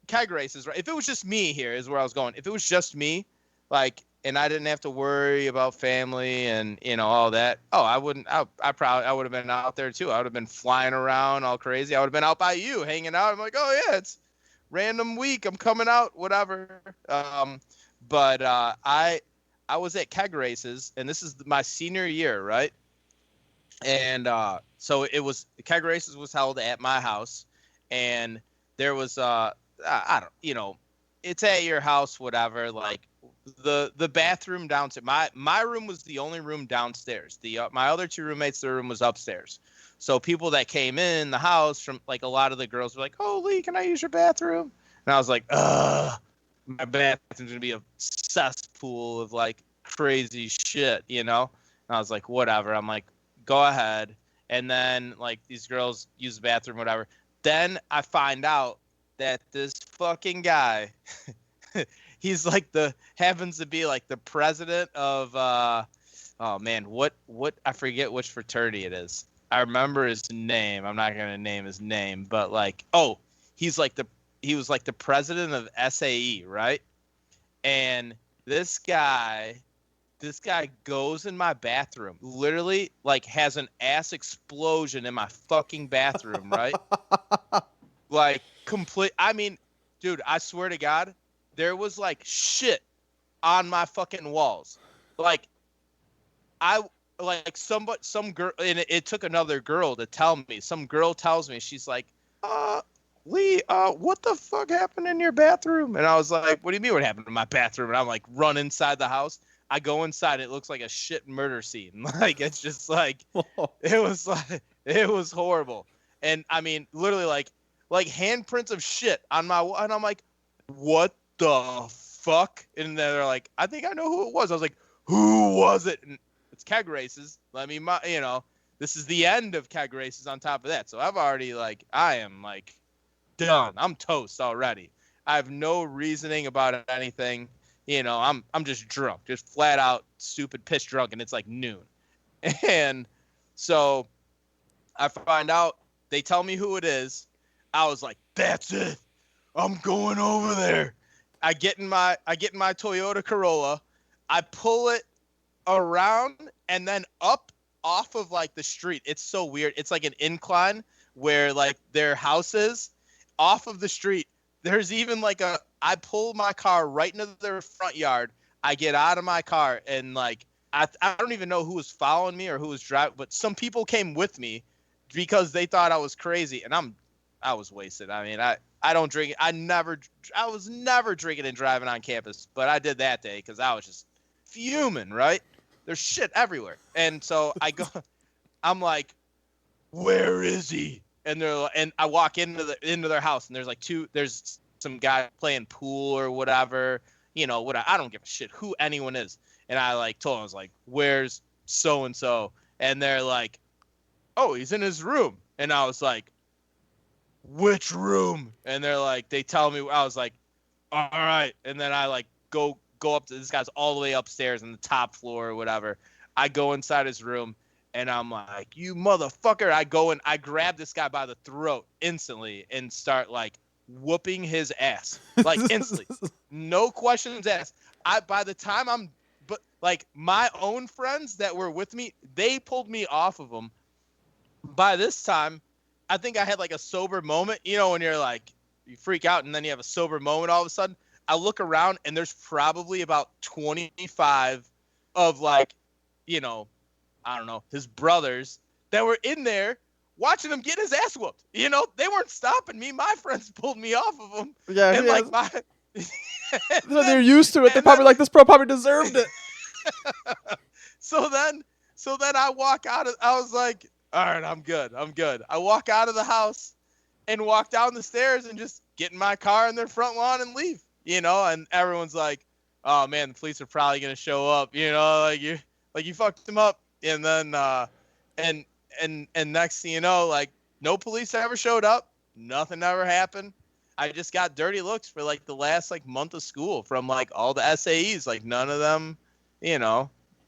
keg races, right? If it was just me here is where I was going. If it was just me, like, and I didn't have to worry about family and all that, I wouldn't. I would have been out there too. I would have been flying around all crazy. I would have been out by you, hanging out. I'm like, oh yeah, it's random week. I'm coming out, whatever. But I was at keg races, and this is my senior year, right? And so it was the keg races was held at my house, and there was I don't it's at your house, whatever. Like the bathroom downstairs. My room was the only room downstairs. My other two roommates, their room was upstairs. So people that came in the house from like a lot of the girls were like, "Oh, Lee, can I use your bathroom?" And I was like, "Ugh, my bathroom's gonna be a cesspool of like crazy shit," And I was like, "Whatever." I'm like, "Go ahead." And then like these girls use the bathroom, whatever. Then I find out that this fucking guy, he's like happens to be like the president of oh man, what I forget which fraternity it is. I remember his name. I'm not gonna name his name, but like, he was like the president of SAE, right? And this guy goes in my bathroom, literally like has an ass explosion in my fucking bathroom, right? Like complete. I mean, dude, I swear to God, there was like shit on my fucking walls. Like some girl, and it took another girl to tell me. Some girl tells me, she's like, Lee, what the fuck happened in your bathroom? And I was like, what do you mean what happened in my bathroom? And I'm like, run inside the house. I go inside. It looks like a shit murder scene. Like it's just like it was horrible. And I mean, literally like handprints of shit on my wall. And I'm like, what the fuck? And they're like, I think I know who it was. I was like, who was it? And it's keg races. This is the end of keg races on top of that. So I've already I am done. I'm toast already. I have no reasoning about anything. I'm just drunk, just flat out stupid piss drunk, and it's like noon. And so I find out, they tell me who it is. I was like, that's it. I'm going over there. I get in my Toyota Corolla. I pull it around and then up off of the street. It's so weird. It's like an incline where their house is off of the street. There's even I pull my car right into their front yard. I get out of my car and I don't even know who was following me or who was driving, but some people came with me because they thought I was crazy, and I was wasted. I mean, I don't drink. I was never drinking and driving on campus, but I did that day because I was just fuming, right? There's shit everywhere. And so I'm like, where is he? And I walk into their house, and there's some guy playing pool or whatever, I don't give a shit who anyone is. And I told him, I was like, where's so-and-so? And they're like, oh, he's in his room. And I was like, which room? And they're like, they tell me. I was like, all right. And then I go up to this guy's all the way upstairs on the top floor or whatever. I go inside his room, and I'm like, you motherfucker. I go and I grab this guy by the throat instantly and start whooping his ass instantly. No questions asked. By the time my own friends that were with me, they pulled me off of him. By this time, I think I had a sober moment, when you're you freak out and then you have a sober moment all of a sudden. I look around, and there's probably about 25 of I don't know, his brothers that were in there watching him get his ass whooped. They weren't stopping me. My friends pulled me off of him. Yeah, and so they're used to it. They're probably this pro probably deserved it. So then I walk out of. I was like, all right, I'm good. I walk out of the house and walk down the stairs and just get in my car in their front lawn and leave. And everyone's like, oh man, the police are probably gonna show up. You fucked them up. And then and next thing you know, no police ever showed up. Nothing ever happened. I just got dirty looks for the last month of school from all the SAEs. None of them, they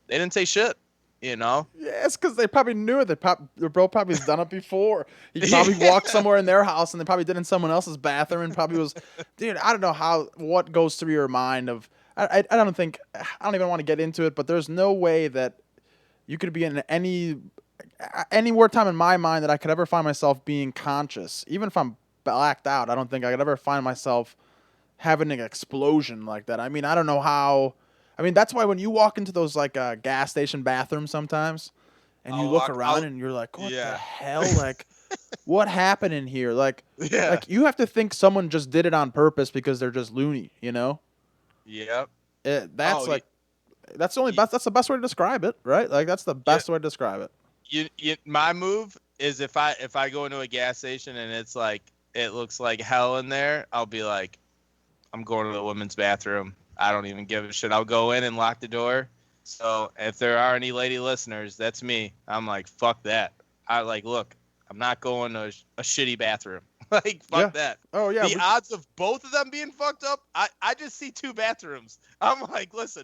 didn't say shit. Yeah, it's because they probably knew it. Their bro probably has done it before. He probably walked somewhere in their house, and they probably did it in someone else's bathroom, and probably was, dude. I don't know what goes through your mind of. I don't even want to get into it, but there's no way that you could be in any more time in my mind that I could ever find myself being conscious, even if I'm blacked out. I don't think I could ever find myself having an explosion like that. I mean, I don't know how. I mean, that's why when you walk into those gas station bathrooms sometimes, and you look around and you're like, what the hell? What happened in here? You have to think someone just did it on purpose because they're just loony, Yep. That's that's the only best. That's the best way to describe it, right? That's the best way to describe it. My move is if I go into a gas station and it's it looks like hell in there, I'll be like, I'm going to the women's bathroom. I don't even give a shit. I'll go in and lock the door. So if there are any lady listeners, that's me. I'm like, fuck that. Look, I'm not going to a shitty bathroom. Fuck that. Oh yeah. The odds of both of them being fucked up, I just see two bathrooms. I'm like, listen,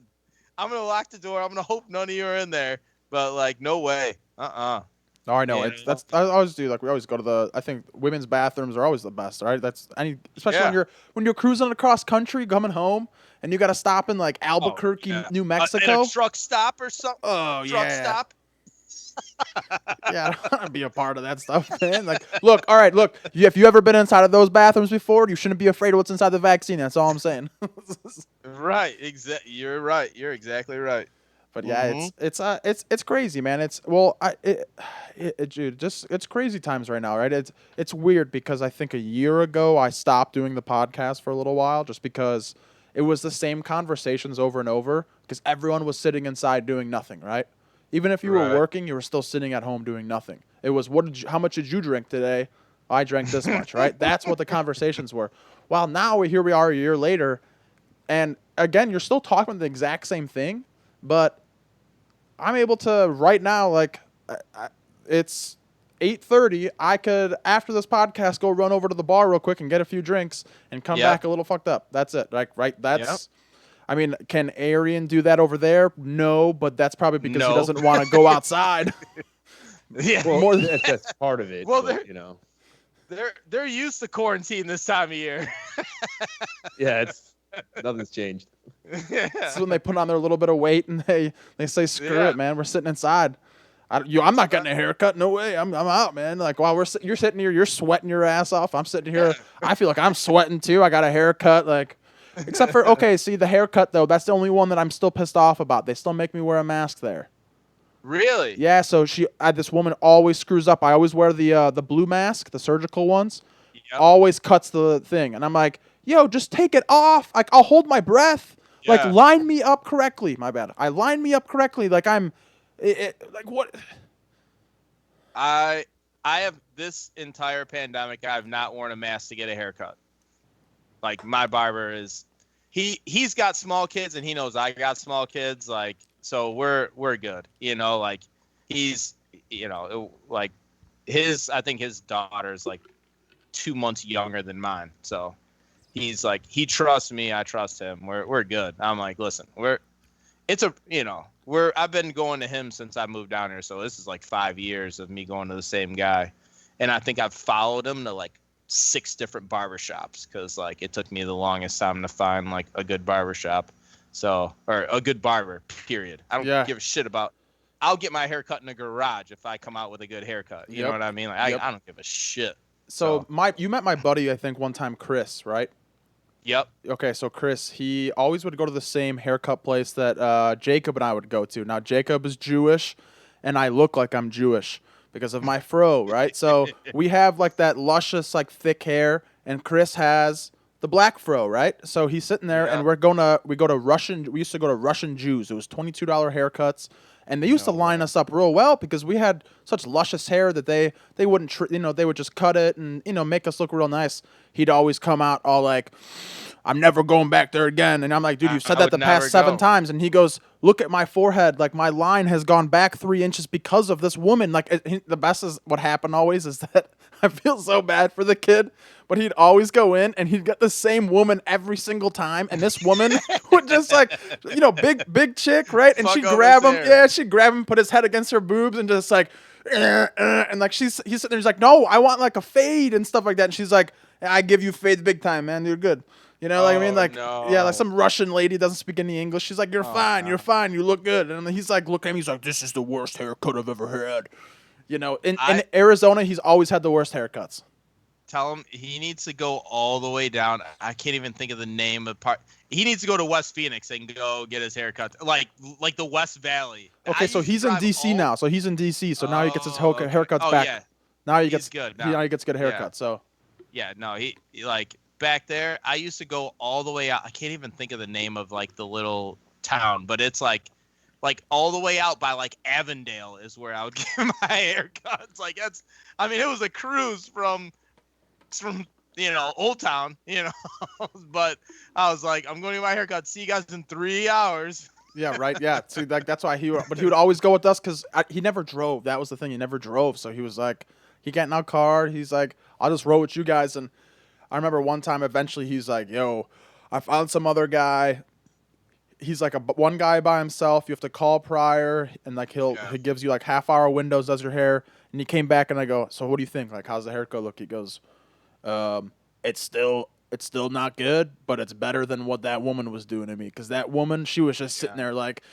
I'm gonna lock the door. I'm gonna hope none of you are in there. But no way. Oh, I know. I always do. We always go to I think women's bathrooms are always the best, right? Especially when you're cruising across country, coming home, and you got to stop in Albuquerque, New Mexico. A truck stop or something. Oh truck yeah. Stop. Yeah, I don't want to be a part of that stuff, man. Look, all right, look. If you ever been inside of those bathrooms before, you shouldn't be afraid of what's inside the vaccine. That's all I'm saying. Right. You're right. You're exactly right. But yeah, it's crazy, man. It's crazy times right now, right? It's weird because I think a year ago I stopped doing the podcast for a little while just because it was the same conversations over and over because everyone was sitting inside doing nothing, right? Even if you were Right. working, you were still sitting at home doing nothing. It was how much did you drink today? I drank this much, right? That's what the conversations were. Well, now here we are a year later, and again, you're still talking about the exact same thing, but I'm able to right now, like, it's 8:30. I could, after this podcast, go run over to the bar real quick and get a few drinks and come Yep. back a little fucked up. That's it. Like, right? That's. Yep. I mean, can Arian do that over there? No, but that's probably because he No. doesn't want to go outside. Yeah. Well, More that's part of it. Well, but, you know, They're used to quarantine this time of year. yeah, it's nothing's changed. This is when they put on their little bit of weight and they say, screw Yeah. it, man. We're sitting inside. I'm not getting a haircut. No way. I'm out, man. Like, while you're sitting here, you're sweating your ass off. I'm sitting here. I feel like I'm sweating too. I got a haircut. Like, except for, okay, see, the haircut, though, that's the only one that I'm still pissed off about. They still make me wear a mask there. Really? Yeah, so this woman always screws up. I always wear the blue mask, the surgical ones. Yep. Always cuts the thing. And I'm like, yo, just take it off. Like, I'll hold my breath. Like, Yeah. line me up correctly. My bad. I line me up correctly. Like, like, what? I have this entire pandemic. I have not worn a mask to get a haircut. Like, my barber is, he's got small kids and he knows I got small kids. Like, so we're good. You know, like he's, you know, like I think his daughter's like 2 months younger than mine. So he's like, he trusts me. I trust him. We're good. I'm like, listen, I've been going to him since I moved down here. So this is like 5 years of me going to the same guy. And I think I've followed him to like 6 different barbershops because like it took me the longest time to find like a good barbershop. So, or a good barber, period. I don't give a shit about, I'll get my hair cut in a garage if I come out with a good haircut. You know what I mean? Like, I don't give a shit. So you met my buddy, I think, one time, Chris, right? Yep. Okay, so Chris, he always would go to the same haircut place that Jacob and I would go to. Now, Jacob is Jewish, and I look like I'm Jewish because of my fro, right? So we have like that luscious, like thick hair, and Chris has the black fro, right? So he's sitting there, and we used to go to Russian Jews. It was $22 haircuts, and they used to line us up real well because we had such luscious hair that they wouldn't, they would just cut it and, make us look real nice. He'd always come out all like, I'm never going back there again. And I'm like, dude, you've said that the past 7 times. And he goes, look at my forehead. Like, my line has gone back 3 inches because of this woman. Like, the best is what happened always is that I feel so bad for the kid. But he'd always go in and he'd get the same woman every single time. And this woman would just like, big chick, right? And she'd grab him. Yeah, she'd grab him, put his head against her boobs and just like, and like he's sitting there. He's like, no, I want like a fade and stuff like that. And she's like, I give you fade big time, man. You're good. Like I mean, like yeah, like some Russian lady doesn't speak any English. She's like, you're fine, you're fine, you look good. And he's like, look at him. He's like, this is the worst haircut I've ever had. In Arizona, he's always had the worst haircuts. Tell him he needs to go all the way down. I can't even think of the name of part. He needs to go to West Phoenix and go get his haircut, like the West Valley. Okay, so he's in DC now. So he's in DC. So now he gets his haircuts back. Yeah. Now he's good. Now he gets good haircut. Yeah. So yeah, no, he like back there. I used to go all the way out. I can't even think of the name of like the little town, but it's like all the way out by like Avondale is where I would get my haircuts. Like it was a cruise from Old Town, but I was like, I'm going to get my haircut. See you guys in 3 hours. Yeah, right. Yeah. See, that's why he would always go with us because he never drove. That was the thing. He never drove. So he was like, he got in our car. He's like, I'll just roll with you guys. And I remember one time, eventually, he's like, yo, I found some other guy. He's like one guy by himself. You have to call prior, and like he gives you like half-hour windows, does your hair. And he came back, and I go, so what do you think? Like, how's the haircut look? He goes, it's still not good, but it's better than what that woman was doing to me. Because that woman, she was just sitting there like,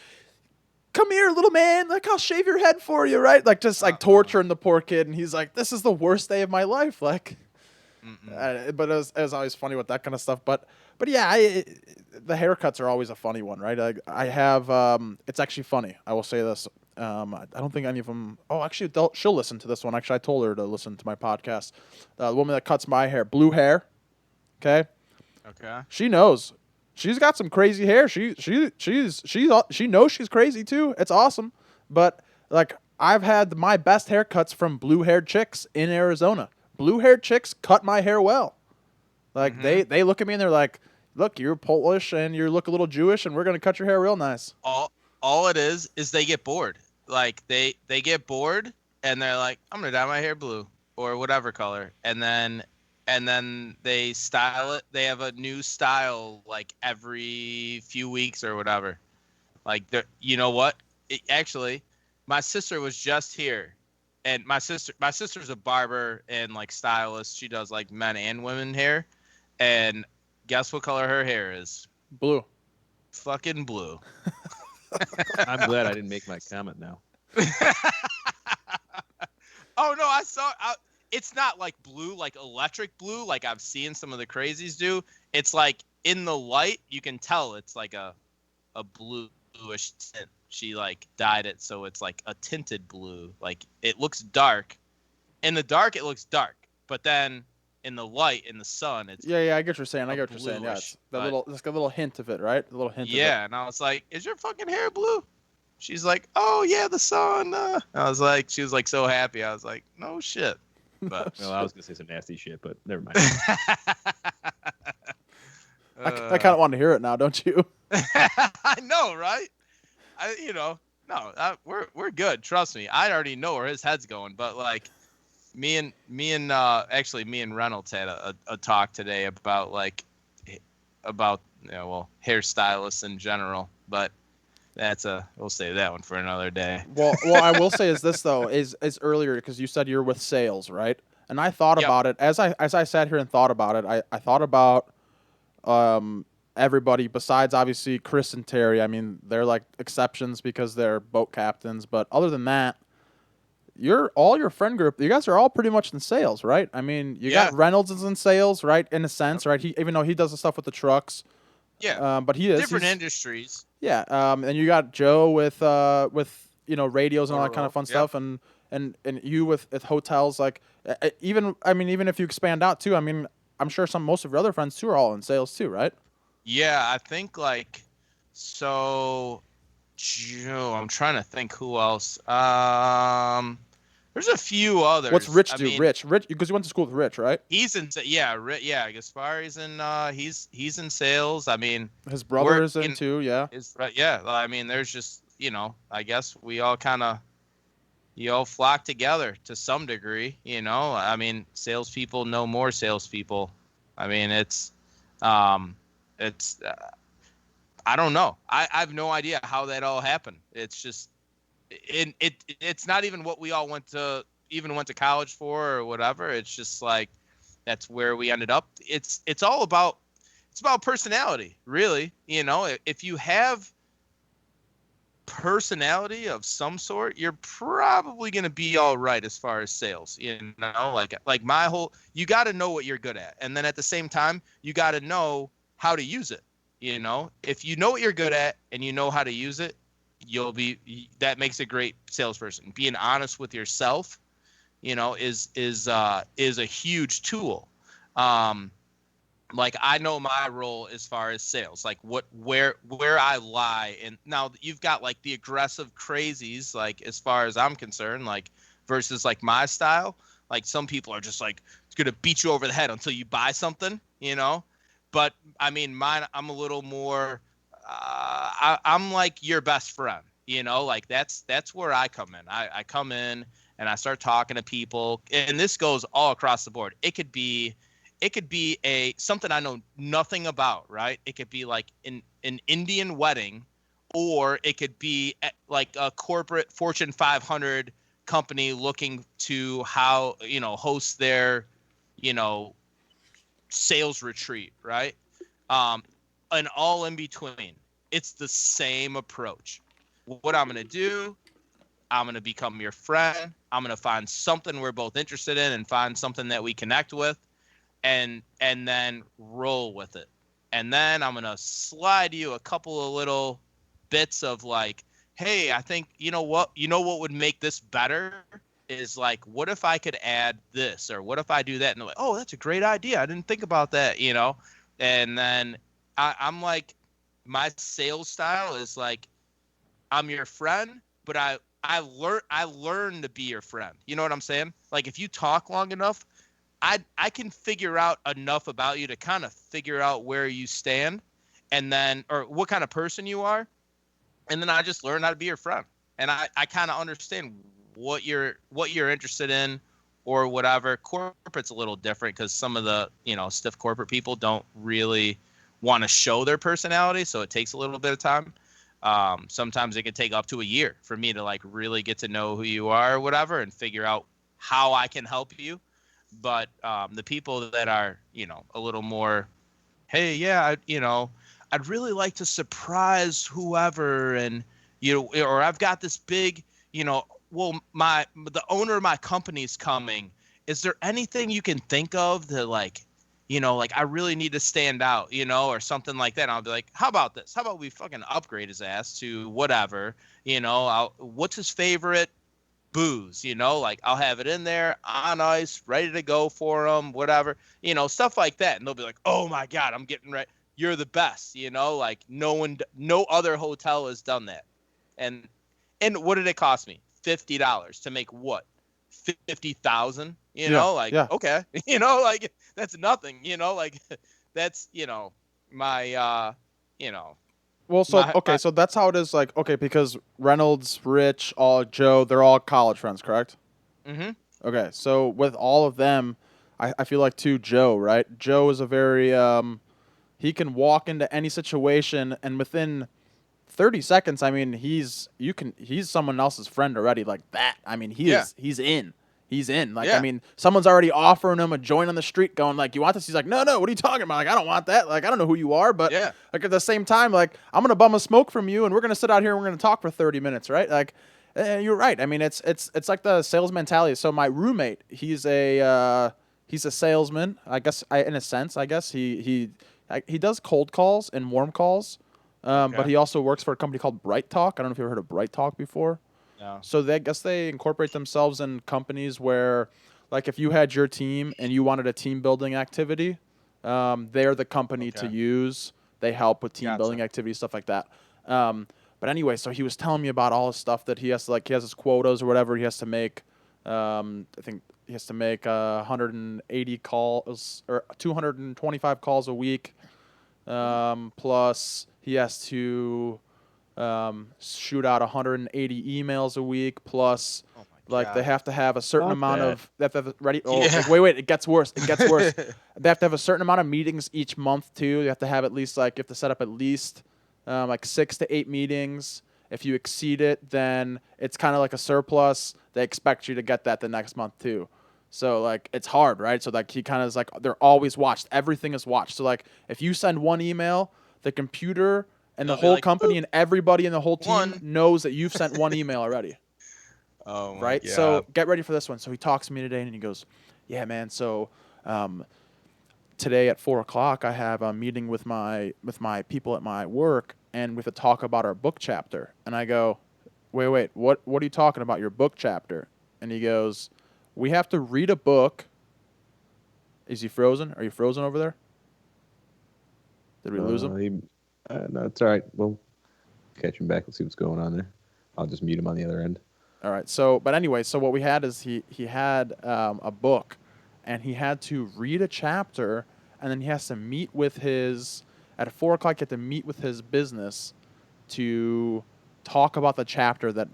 come here, little man. Like, I'll shave your head for you, right? Like, just like torturing the poor kid. And he's like, this is the worst day of my life. Like, but it was always funny with that kind of stuff. But yeah, the haircuts are always a funny one, right? I have, it's actually funny. I will say this. I don't think any of them. Oh, actually, she'll listen to this one. Actually, I told her to listen to my podcast. The woman that cuts my hair, blue hair. Okay. Okay. She knows. she's got some crazy hair. She knows she's crazy too. It's awesome. But like I've had my best haircuts from blue-haired chicks in Arizona. Blue-haired chicks cut my hair well. Like they look at me and they're like, "Look, you're Polish and you look a little Jewish, and we're gonna cut your hair real nice." All it is they get bored. Like they get bored and they're like, I'm gonna dye my hair blue or whatever color, and then they style it. They have a new style like every few weeks or whatever. Like, you know what? Actually, my sister was just here, and my sister's a barber and like stylist. She does like men and women hair, and guess what color her hair is? Blue. Fucking blue. I'm glad I didn't make my comment now. Oh no, I saw. It's not like blue, like electric blue, like I've seen some of the crazies do. It's like in the light, you can tell it's like a bluish tint. She like dyed it so it's like a tinted blue. Like it looks dark. In the dark, it looks dark, but then in the light, in the sun, it's Yeah, I get what you're saying. I get what you're saying. Yeah, it's a little hint of it, right? A little hint. Yeah, and I was like, "Is your fucking hair blue?" She's like, "Oh yeah, the sun." I was like, she was like so happy. I was like, "No shit." But Well, I was gonna say some nasty shit, but never mind. I kind of want to hear it now, don't you? I know, right? We're good. Trust me. I already know where his head's going. But like, me and Reynolds had a talk today about hairstylists in general. But we'll save that one for another day. Well, I will say is this though is earlier because you said you're with sales, right? And I thought about it as I sat here and thought about it. I thought about everybody besides obviously Chris and Terry. I mean, they're like exceptions because they're boat captains. But other than that, all your friend group, you guys are all pretty much in sales, right? I mean, you got Reynolds is in sales, right? In a sense, right? Even though he does the stuff with the trucks. Yeah. But he's different industries. Yeah. And you got Joe with radios and all that kind of fun stuff, and you with hotels. Like even if you expand out too, I mean, I'm sure most of your other friends too are all in sales too, right? Yeah, I think like so. Joe, I'm trying to think who else. There's a few others. What's Rich do? Rich, because you went to school with Rich, right? He's in, Gaspari's in, he's in sales. I mean, his brother is in too, yeah. Yeah. I mean, there's just, I guess we all you all flock together to some degree, I mean, salespeople know more salespeople. I mean, I don't know. I have no idea how that all happened. It's just, it's not even what we all went to college for or whatever. It's just like that's where we ended up. It's about personality, really. If you have personality of some sort, you're probably going to be all right as far as sales. Like my whole, you got to know what you're good at, and then at the same time, you got to know how to use it. If you know what you're good at and you know how to use it, that makes a great salesperson. Being honest with yourself, is a huge tool. Like I know my role as far as sales, like where I lie. And now you've got like the aggressive crazies, like as far as I'm concerned, like versus like my style. Like some people are just like, it's going to beat you over the head until you buy something, But I mean, mine, I'm a little more, I'm like your best friend, like that's where I come in. I come in and I start talking to people, and this goes all across the board. It could be something I know nothing about, right? It could be like an Indian wedding, or it could be like a corporate Fortune 500 company looking to host their, sales retreat, right? And all in between. It's the same approach. What I'm going to do, I'm going to become your friend. I'm going to find something we're both interested in and find something that we connect with, and then roll with it. And then I'm going to slide you a couple of little bits of like, hey, I think, what would make this better is like, what if I could add this, or what if I do that? And they're like, oh, that's a great idea. I didn't think about that, And then I'm like, my sales style is like, I'm your friend, but I learn to be your friend. You know what I'm saying? Like if you talk long enough, I can figure out enough about you to kind of figure out where you stand, and then or what kind of person you are, and then I just learn how to be your friend, and I kind of understand what you're interested in or whatever. Corporate's a little different because some of the stiff corporate people don't really want to show their personality, so it takes a little bit of time. Sometimes it can take up to a year for me to like really get to know who you are or whatever and figure out how I can help you. But the people that are a little more, hey, yeah, I'd really like to surprise whoever, and or I've got this big, well, the owner of my company's coming. Is there anything you can think of that like, like I really need to stand out, or something like that? And I'll be like, how about this? How about we fucking upgrade his ass to whatever, what's his favorite booze, like I'll have it in there on ice, ready to go for them, whatever, stuff like that. And they'll be like, oh my God, I'm getting ready. You're the best, like no other hotel has done that. And what did it cost me? $50 to make what? 50,000, like, Yeah. okay, like that's nothing, like that's, my, Well, so okay, so that's how it is. Like, okay, because Reynolds, Rich, Joe, they're all college friends, correct? mm-hmm. Okay, so with all of them, I feel like too Joe, right? Joe is a very he can walk into any situation and within 30 seconds, I mean, he's someone else's friend already like that. I mean, Yeah. he's in. He's in. Like, I Yeah. mean, someone's already offering him a joint on the street going like, "You want this?" He's like, "No, no, what are you talking about? Like, I don't want that. Like, I don't know who you are, but Yeah. like at the same time, like, I'm going to bum a smoke from you and we're going to sit out here and we're going to talk for 30 minutes, right?" Like, you're right. I mean, it's like the sales mentality. So my roommate, he's a salesman, I guess. In a sense, I guess he does cold calls and warm calls. But Okay. he also works for a company called Bright Talk. I don't know if you've ever heard of Bright Talk before. No. So I guess they incorporate themselves in companies where, like, if you had your team and you wanted a team building activity, they're the company to Okay. use. They help with team building Gotcha. activities, stuff like that. But anyway, so he was telling me about all his stuff that he has to, like, he has his quotas or whatever he has to make. I think he has to make 180 calls or 225 calls a week. Plus, he has to shoot out 180 emails a week. Plus, Oh my like they God. have to have a certain Fuck amount that. of they have to have ready. Oh, Yeah. like, wait, it gets worse. It gets worse. They have to have a certain amount of meetings each month too. You have to have at least like you have to set up at least like 6 to 8 meetings. If you exceed it, then it's kind of like a surplus. They expect you to get that the next month too. So like it's hard, right? So like he kind of is like they're always watched. Everything is watched. So like if you send one email, the computer and the They'll be whole like, company "Boop, and everybody in the whole team one." knows that you've sent one email already, Oh my right? God. So get ready for this one. So he talks to me today and he goes, "Yeah, man. So today at 4 o'clock, I have a meeting with my people at my work, and we have to talk about our book chapter." And I go, "Wait, what are you talking about? Your book chapter?" And he goes, "We have to read a book." Is he frozen? Are you frozen over there? Did we lose him? No, it's all right. We'll catch him back and see what's going on there. I'll just mute him on the other end. All right. So, but anyway, so what we had is he had a book, and he had to read a chapter, and then he has to meet with his at 4 o'clock. He had to meet with his business to talk about the chapter that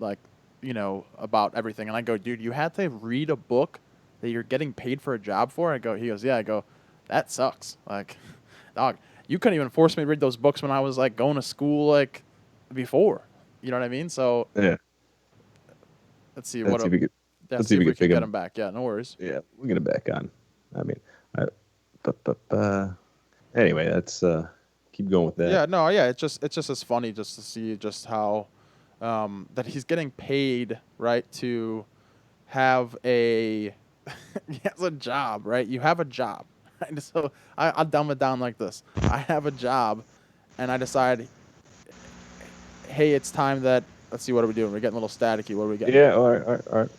about everything. And I go, "Dude, you had to read a book that you're getting paid for a job for?" He goes, "Yeah." I go, "That sucks. Like, dog, you couldn't even force me to read those books when I was like going to school like before. You know what I mean?" So Yeah. let's see Let's see if we could. let's Let's see see if if we we could can pick get him. him back. Yeah, no worries. Yeah, we'll get him back on. I mean, anyway, let's keep going with that. Yeah, no, yeah, it's just as funny just to see just how that he's getting paid, right, to have a he has a job, right? You have a job. Right? So I'll dumb it down like this. I have a job and I decide, hey, it's time that let's see, what are we doing? We're getting a little staticky. What are we getting? Yeah. All right. All right. All right.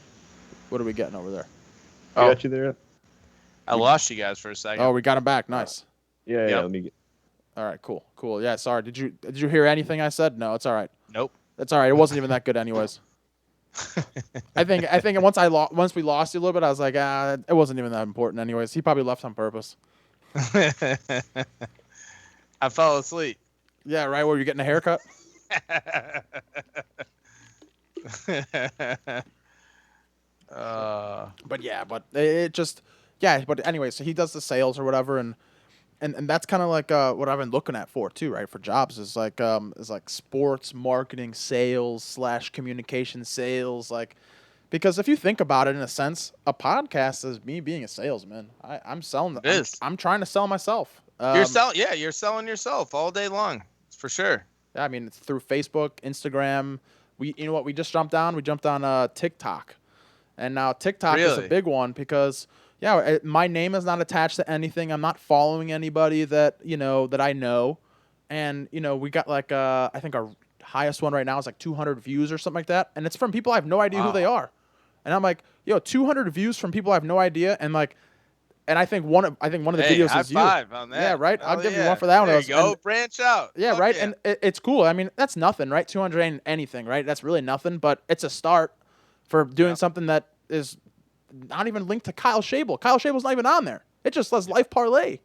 What are we getting over there? I Oh, got you there. I lost you guys for a second. Oh, we got him back. Nice. Yeah. Yeah. Yep. Let me get. All right, cool. Yeah, sorry. Did you hear anything I said? No, it's all right. Nope. It's all right. It wasn't even that good, anyways. I think once we lost you a little bit, I was like, it wasn't even that important, anyways. He probably left on purpose. I fell asleep. Yeah, right. Where you're getting a haircut. But it just, yeah. But anyway, so he does the sales or whatever, and that's kind of like what I've been looking at for too, right? For jobs is like sports marketing sales / communication sales, like, because if you think about it in a sense, a podcast is me being a salesman. I'm selling. It is. I'm trying to sell myself. You're selling yourself all day long, for sure. Yeah, I mean, it's through Facebook, Instagram. You know what? We jumped on TikTok, and now TikTok is a Really? big one because my name is not attached to anything. I'm not following anybody that I know, and we got like I think our highest one right now is like 200 views or something like that, and it's from people I have no idea who they are, and I'm like, 200 views from people I have no idea, and like. And I think one of the videos is you. High five on that. Yeah, right. I'll Hell give you yeah. one for that one. There you go. And, branch out. yeah, Fuck right. yeah. And it's cool. I mean, that's nothing, right? 200 ain't anything, right? That's really nothing, but it's a start for doing something that is not even linked to Kyle Schable. Kyle Shable's not even on there. It just says Life Parlay.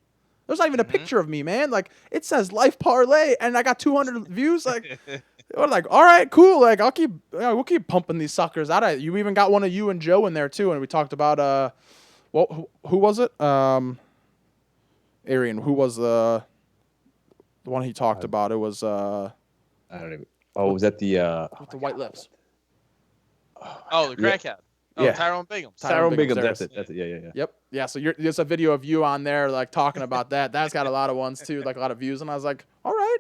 There's not even a picture of me, man. Like, it says Life Parlay, and I got 200 views. Like, we're like, all right, cool. Like, we'll keep pumping these suckers out. You even got one of you and Joe in there too, and we talked about who was it? Arian, who was the one he talked about? It was I don't even. Oh, was that the with the white lips. Oh, the crackhead. Oh, Yeah. Tyrone Bingham. Tyrone Bingham, Bingham? there That's it. Yeah. Yep. Yeah. So there's a video of you on there, like talking about that. That's got a lot of ones too, like a lot of views. And I was like, all right.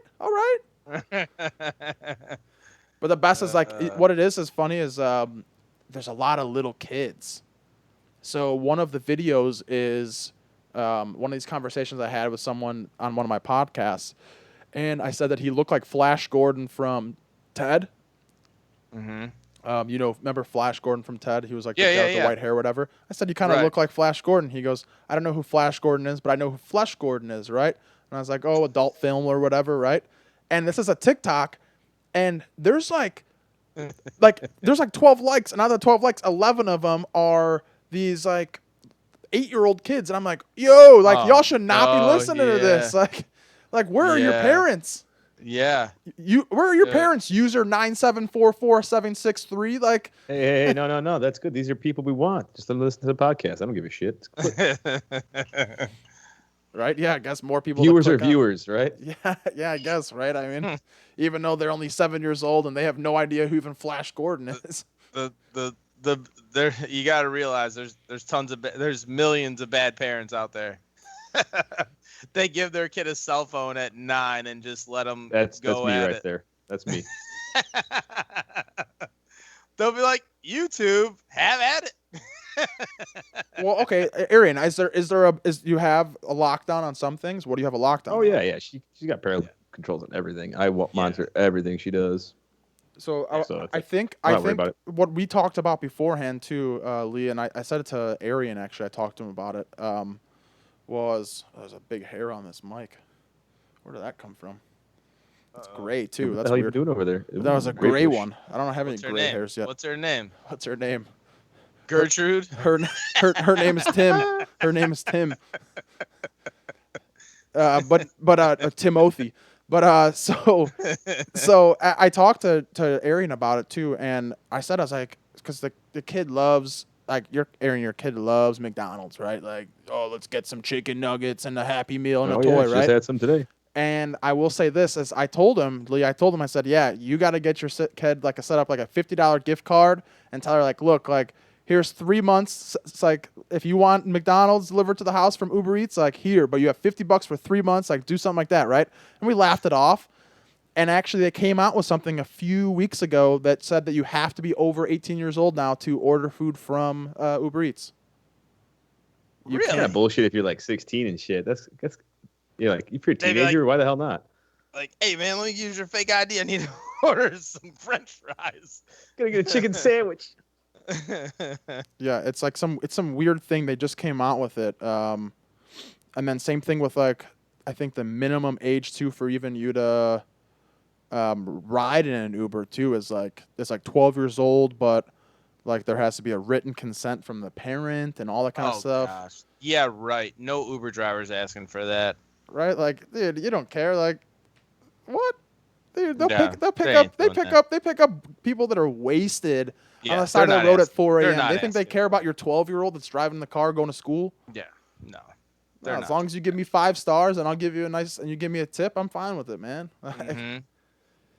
But the best is like what it is funny is there's a lot of little kids. So one of the videos is one of these conversations I had with someone on one of my podcasts, and I said that he looked like Flash Gordon from Ted. Mm-hmm. Remember Flash Gordon from Ted? He was like Yeah. the white hair or whatever. I said, you kind of look like Flash Gordon. He goes, I don't know who Flash Gordon is, but I know who Flesh Gordon is, right? And I was like, oh, adult film or whatever, right? And this is a TikTok, and there's like 12 likes, and out of the 12 likes, 11 of them are these like 8-year-old kids, and I'm like, yo, like y'all should not be listening to this. Like where are your parents? Yeah. Where are your parents? User 9744763. Like, Hey, no, that's good. These are people we want. Just to listen to the podcast. I don't give a shit. right? Yeah, I guess more people. Viewers are viewers, right? Yeah, I guess, right? I mean, even though they're only 7 years old and they have no idea who even Flash Gordon is. You got to realize there's millions of bad parents out there. They give their kid a cell phone at 9 and just let them That's go me at right it. there. That's me. They'll be like, YouTube, have at it. Well, okay, Arian, do you have a lockdown on some things? What do you have a lockdown? Oh yeah. She got parental controls on everything. I monitor everything she does. So I I'm think not worried about it. what we talked about beforehand too, Lee, and I said it to Arian actually. I talked to him about it. There's a big hair on this mic. Where did that come from? It's gray too. What That's the hell weird. you doing over there? That was a gray one. I don't have any gray hairs yet. What's her name? What's her name? Gertrude. Her name is Tim. Her name is Tim. But Timothy. But so I talked to Arian about it too, and I was like, because the kid loves, like, your kid loves McDonald's, right? Like, oh, let's get some chicken nuggets and a Happy Meal and a toy, Just right? had some today. And I will say this, as I told him, Lee, I said, yeah, you got to get your kid like set up like a $50 gift card and tell her, like, look, like, here's 3 months. It's like, if you want McDonald's delivered to the house from Uber Eats, like, here, but you have $50 for 3 months, like, do something like that, right? And we laughed it off. And actually, they came out with something a few weeks ago that said that you have to be over 18 years old now to order food from Uber Eats. You can't bullshit if you're like 16 and shit. That's you're like, if you're a teenager, why the hell not? Like, hey man, let me use your fake ID. I need to order some French fries. Gonna get a chicken sandwich. Yeah, it's like some weird thing. They just came out with it. And then same thing with like, I think the minimum age too for even you to ride in an Uber too is like it's like 12 years old, but like there has to be a written consent from the parent and all that kind of Oh stuff. gosh. Yeah, right. No Uber drivers asking for that. Right? Like, dude, you don't care. Like, what? Dude, Yeah, they'll pick they up ain't doing that. they pick up people that are wasted on Yeah, the side of the road at 4 They're a.m. not They think they asking care for about it. your 12-year-old that's driving the car going to school. Yeah, no. No, as long as you give me 5 stars and I'll give you and you give me a tip, I'm fine with it, man. Mm-hmm.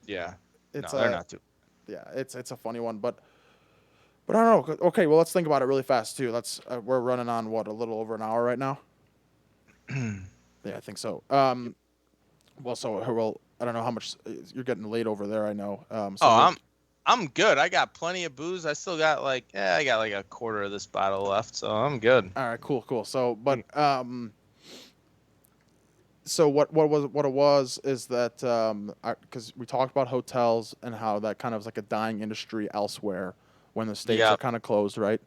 Yeah. It's No, they're not too. yeah, it's a funny one, but I don't know. Okay, well, let's think about it really fast too. We're running on what, a little over an hour right now. Yeah, I think so. Well, I don't know how much you're getting late over there. I know. I'm good. I got plenty of booze. I still got I got like a quarter of this bottle left, so I'm good. All right, cool. So, but so what it was is that because we talked about hotels and how that kind of is like a dying industry elsewhere when the states are Yep. kind of closed, right?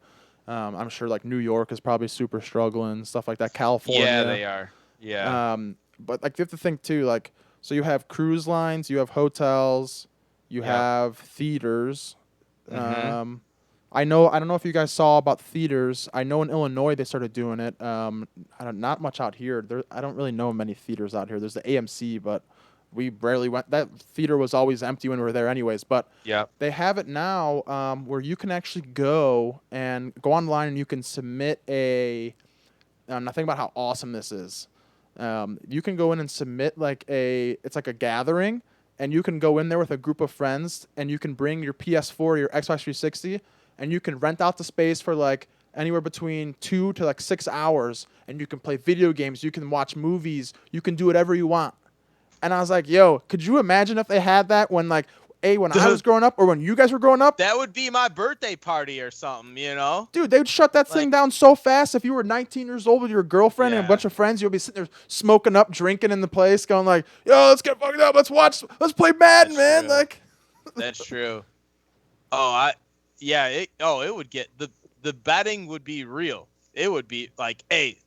I'm sure like New York is probably super struggling, stuff like that. California. Yeah, they are. Yeah. But like you have to think too, like so you have cruise lines, you have hotels, you Yep. have theaters. Mm-hmm. I don't know if you guys saw about theaters. I know in Illinois they started doing it. Not much out here. I don't really know many theaters out here. There's the AMC, but we barely went. That theater was always empty when we were there, anyways. But Yep. they have it now, where you can actually go online and you can submit a. Now think about how awesome this is. You can go in and submit it's like a gathering, and you can go in there with a group of friends, and you can bring your PS4 or your Xbox 360, and you can rent out the space for like anywhere between 2 to like 6 hours, and you can play video games, you can watch movies, you can do whatever you want. And I was like, yo, could you imagine if they had that when I was growing up or when you guys were growing up? That would be my birthday party or something, you know? Dude, they would shut that thing down so fast. If you were 19 years old with your girlfriend and a Yeah. bunch of friends, you'll be sitting there smoking up, drinking in the place, going like, yo, let's get fucked up. Let's play Madden, That's man. true. Like, That's true. It would get the betting would be real. It would be like, hey,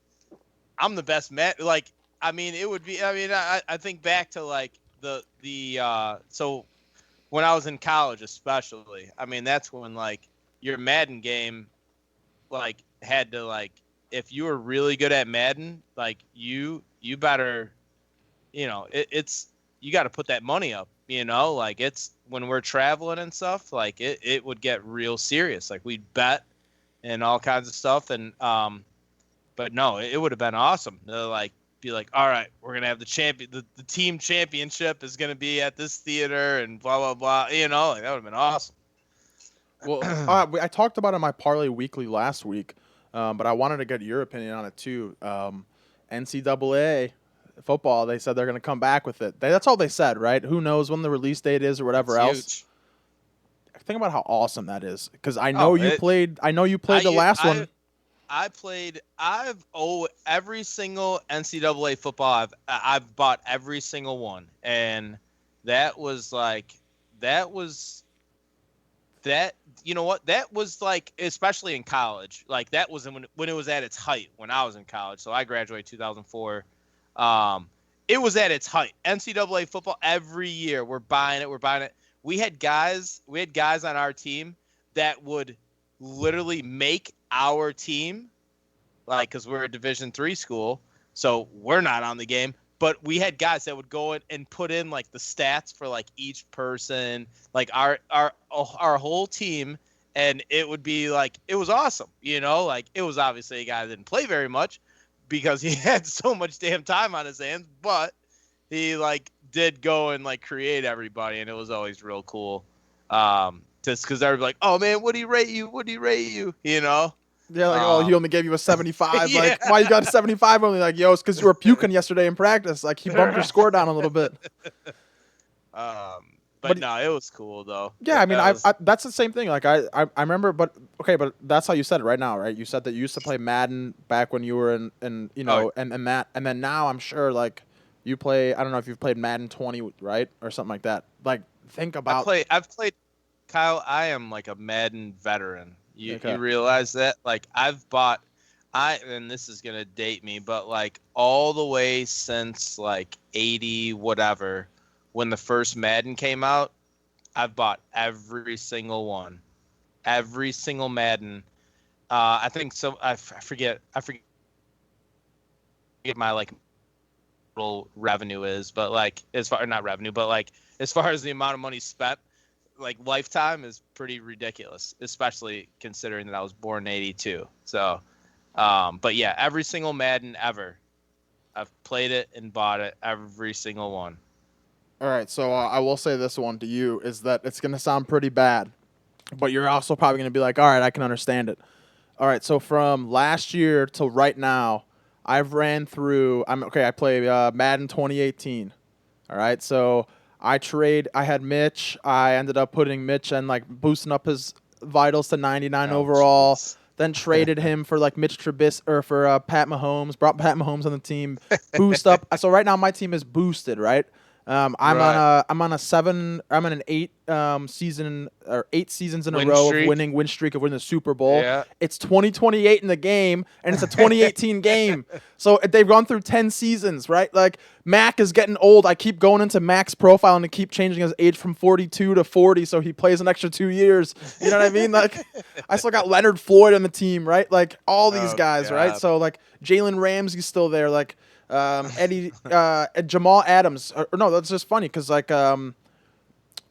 I'm the best like, I mean, it would be, I think back to like so when I was in college, especially, I mean, that's when like your Madden game, like had to like, if you were really good at Madden, like you better, it's, you got to put that money up, like it's when we're traveling and stuff, like it would get real serious. Like we'd bet and all kinds of stuff. And, but no, it would have been awesome to like be like, all right, we're going to have the team championship is going to be at this theater and blah, blah, blah. Like that would have been awesome. well, I talked about it in my Parlay Weekly last week, but I wanted to get your opinion on it too. NCAA football, they said they're going to come back with it. That's all they said, right? Who knows when the release date is or whatever It's else. huge. Think about how awesome that is, because I know you played the last one. Every single NCAA football I've bought every single one, and that was like you know what, that was like, especially in college, like that was when it was at its height when I was in college. So I graduated 2004. It was at its height. NCAA football every year. We're buying it. We had guys on our team that would literally make our team, like, because we're a Division III school, so we're not on the game. But we had guys that would go in and put in like the stats for like each person, like our whole team, and it would be like, it was awesome, like it was obviously a guy that didn't play very much because he had so much damn time on his hands, but he like did go and like create everybody, and it was always real cool. Just because they were like, oh man, would he rate you? Yeah, like, he only gave you a 75. Yeah. Like, why you got a 75 only? Like, yo, it's because you were puking yesterday in practice. Like, he bumped your score down a little bit. But no, it was cool though. Yeah, I mean, that's the same thing. Like, I remember, but that's how you said it right now, right? You said that you used to play Madden back when you were in and then now I'm sure like you play. I don't know if you've played Madden 20, right, or something like that. Like, think about. I've played. Kyle, I am like a Madden veteran. You Okay. realize that? Like I've bought and this is gonna date me, but like all the way since like 80 whatever, when the first Madden came out, I've bought every single one, every single Madden. I think so. I forget my like total revenue is, but like as far not revenue, but like as far as the amount of money spent, like lifetime is pretty ridiculous, especially considering that I was born in '82. So, but yeah, every single Madden ever, I've played it and bought it, every single one. All right, so I will say this one to you is that it's going to sound pretty bad, but you're also probably going to be like, all right, I can understand it. All right, so from last year till right now, I've ran through. I play Madden 2018. All right, so I had Mitch. I ended up putting Mitch and like boosting up his vitals to 99 Oh, overall. jeez. Then traded him for like Mitch Trubisky or for Pat Mahomes. Brought Pat Mahomes on the team. Boost up. So right now my team is boosted. Right. I'm on an 8 season or 8 seasons in a Win row streak. of win streak of winning the Super Bowl. Yeah. It's 2028 in the game, and it's a 2018 game. So they've gone through 10 seasons, right? Like Mac is getting old. I keep going into Mac's profile and I keep changing his age from 42 to 40, so he plays an extra 2 years. You know what I mean? Like I still got Leonard Floyd on the team, right? Like all these guys, right? God. So like Jalen Ramsey's still there, like. Jamal Adams. No, that's just funny because like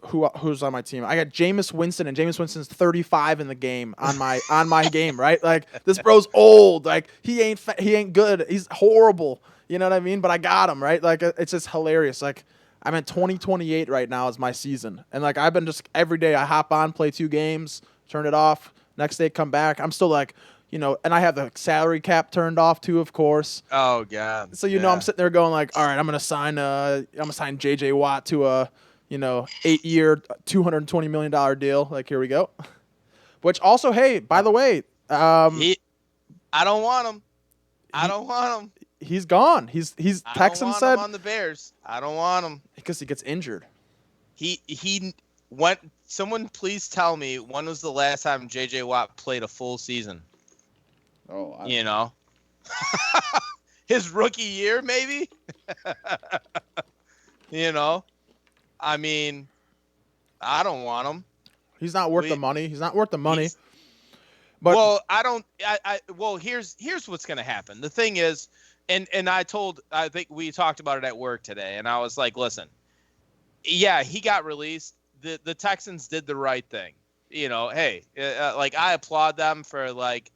who's on my team? I got Jameis Winston, and Jameis Winston's 35 in the game on my game, right? Like this bro's old. Like he ain't good. He's horrible. You know what I mean? But I got him, right? Like it's just hilarious. Like I'm at 2028 right now is my season, and like I've been just every day I hop on, play 2 games, turn it off. Next day come back. I'm still like. And I have the salary cap turned off too, of course. Oh God. So I'm sitting there going like, all right, I'm gonna sign J.J. Watt to a 8-year, $220 million deal. Like here we go. Which also, hey, by the way, I don't want him. I don't want him. He's gone. He's Texan said him on the Bears. I don't want him because he gets injured. He went. Someone please tell me when was the last time J.J. Watt played a full season? Oh, his rookie year, maybe. I mean, I don't want him. He's not worth the money. He's not worth the money. But well, I don't. Well, here's what's gonna happen. The thing is, and I think we talked about it at work today, and I was like, listen, yeah, he got released. The Texans did the right thing. Hey, like I applaud them for like.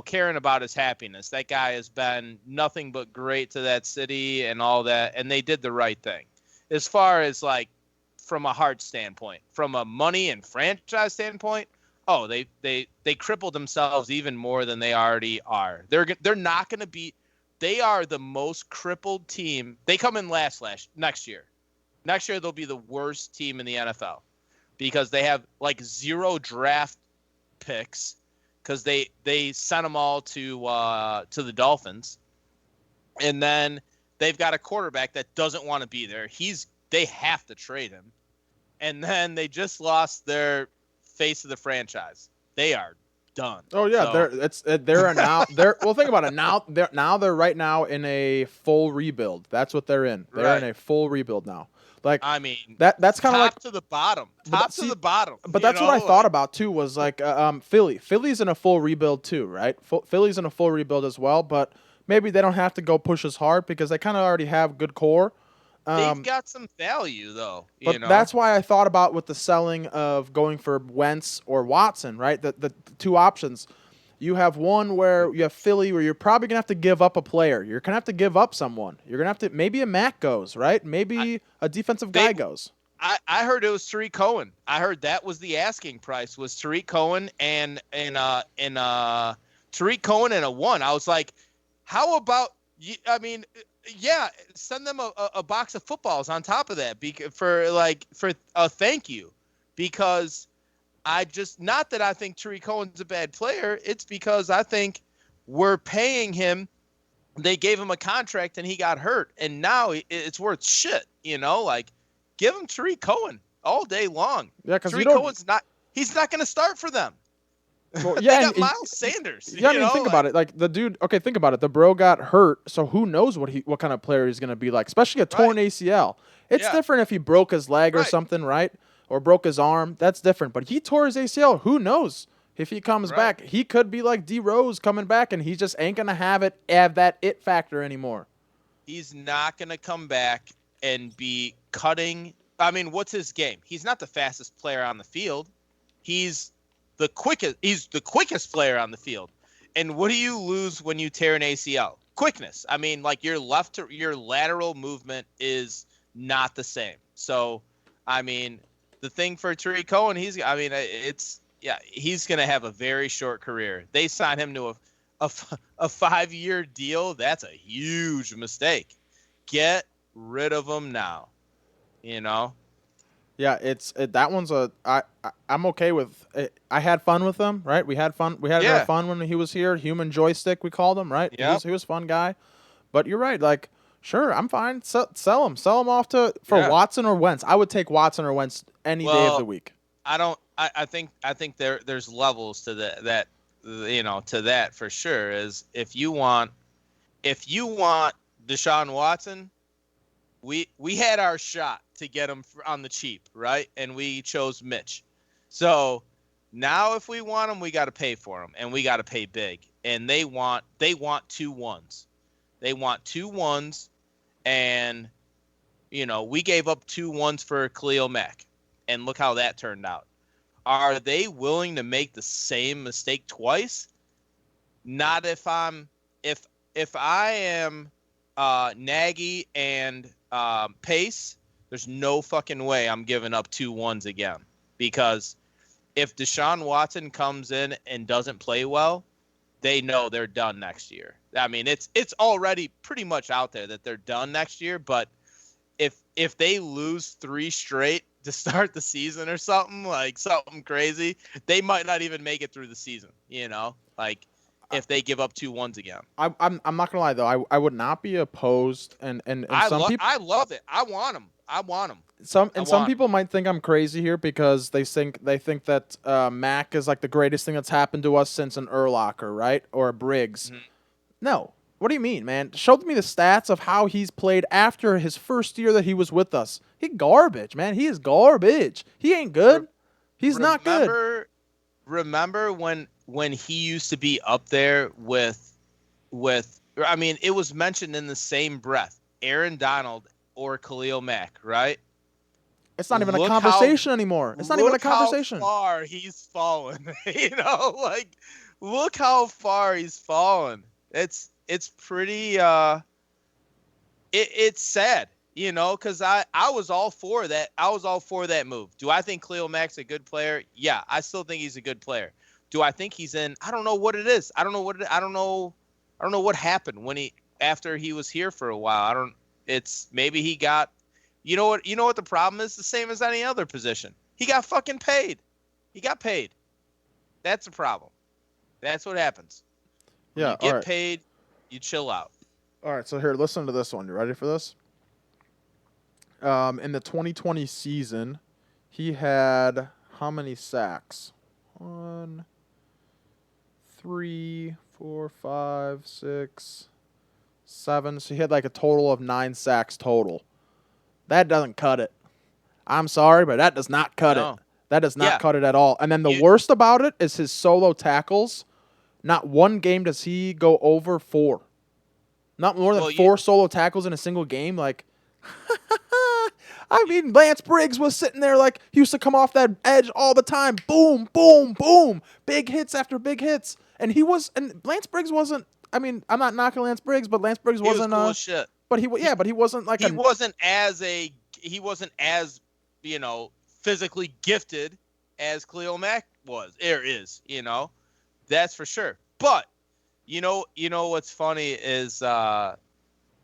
Caring about his happiness. That guy has been nothing but great to that city and all that, and they did the right thing. As far as like from a heart standpoint, from a money and franchise standpoint, they crippled themselves even more than they already are. They're not going to be. They are the most crippled team. They come in last next year. Next year they'll be the worst team in the NFL because they have like 0 draft picks. Because they sent them all to the Dolphins, and then they've got a quarterback that doesn't want to be there. They have to trade him, and then they just lost their face of the franchise. They are done. Oh yeah, well think about it now. They're right now in a full rebuild. That's what they're in. They're in a full rebuild now. Like I mean, that's kind of like to the bottom, to the bottom. But that's what I thought about too. Was like Philly. Philly's in a full rebuild too, right? Philly's in a full rebuild as well. But maybe they don't have to go push as hard because they kind of already have good core. They've got some value though. But that's why I thought about with the selling of going for Wentz or Watson, right? The 2 options. You have one where you have Philly where you're probably going to have to give up a player. You're going to have to give up someone. You're going to have to – maybe a Mac goes, right? Maybe a defensive guy goes. I heard it was Tariq Cohen. I heard that was the asking price was Tariq Cohen and Tariq Cohen and a 1. I was like, how about – I mean, yeah, send them a box of footballs on top of that for a thank you because – not that I think Tariq Cohen's a bad player. It's because I think we're paying him. They gave him a contract and he got hurt. And now it's worth shit, like give him Tariq Cohen all day long. Yeah, because Tariq Cohen's he's not going to start for them. Well, They yeah, got Miles Sanders. Yeah, I mean, think about it. Like the dude. Okay, think about it. The bro got hurt, so who knows what kind of player he's gonna be like? Especially a torn ACL. It's different if he broke his leg or something, right? Or broke his arm. That's different. But he tore his ACL. Who knows if he comes back? He could be like D Rose coming back, and he just ain't gonna have that it factor anymore. He's not gonna come back and be cutting. I mean, what's his game? He's not the fastest player on the field. He's the quickest player on the field. And what do you lose when you tear an ACL? Quickness. I mean, like your lateral movement is not the same. So, I mean, the thing for Tariq Cohen, he's going to have a very short career. They signed him to a 5-year deal. That's a huge mistake. Get rid of him now. Yeah, that one's I'm okay with it. I had fun with him, right? We had fun. We had fun when he was here. Human joystick, we called him, right? Yeah. He was a fun guy. But you're right. Like, sure, I'm fine. Sell him off for Watson or Wentz. I would take Watson or Wentz any day of the week. I think there's levels to that to that for sure. Is if you want Deshaun Watson, we had our shot to get him on the cheap, right? And we chose Mitch. So now if we want him, we got to pay for him, and we got to pay big. And they want 2 ones. They want 2 ones, and we gave up 2 ones for Khalil Mack, and look how that turned out. Are they willing to make the same mistake twice? Not if I am Nagy and Pace. There's no fucking way I'm giving up 2 ones again, because if Deshaun Watson comes in and doesn't play well, they know they're done next year. I mean, it's already pretty much out there that they're done next year. But if they lose 3 straight to start the season or something crazy, they might not even make it through the season. Like if they give up 2 ones again. I'm not gonna lie though. I would not be opposed, and some people. I love it. I want them. Some people might think I'm crazy here because they think that Mac is like the greatest thing that's happened to us since an Urlacher, right? Or a Briggs. Mm-hmm. No. What do you mean, man? Show me the stats of how he's played after his first year that he was with us. He garbage, man. He is garbage. He ain't good. He's not good. Remember when he used to be up there with I mean, it was mentioned in the same breath, Aaron Donald or Khalil Mack, right? It's not even a conversation anymore. It's not even a conversation. Look how far he's fallen. Look how far he's fallen. It's pretty it's sad, because I was all for that. I was all for that move. Do I think Khalil Mack's a good player? Yeah, I still think he's a good player. Do I think he's in? I don't know what it is. I don't know what happened after he was here for a while. It's maybe he got, you know what the problem is? The same as any other position. He got fucking paid. He got paid. That's the problem. That's what happens. When you get paid, you chill out. All right, so here, listen to this one. You ready for this? In the 2020 season, he had how many sacks? 1, 3, 4, 5, 6, 7. So he had like a total of 9 sacks total. That doesn't cut it. I'm sorry, but that does not cut it. That does not cut it at all. And then the worst about it is his solo tackles. Not one game does he go over 4. Not more than 4 solo tackles in a single game. Like, I mean, Lance Briggs was sitting there like he used to come off that edge all the time. Boom, boom, boom. Big hits after big hits. And Lance Briggs wasn't, I mean, I'm not knocking Lance Briggs, but Lance Briggs wasn't. He was cool as shit. But he wasn't like he wasn't as physically gifted as Khalil Mack is. That's for sure. But you know what's funny is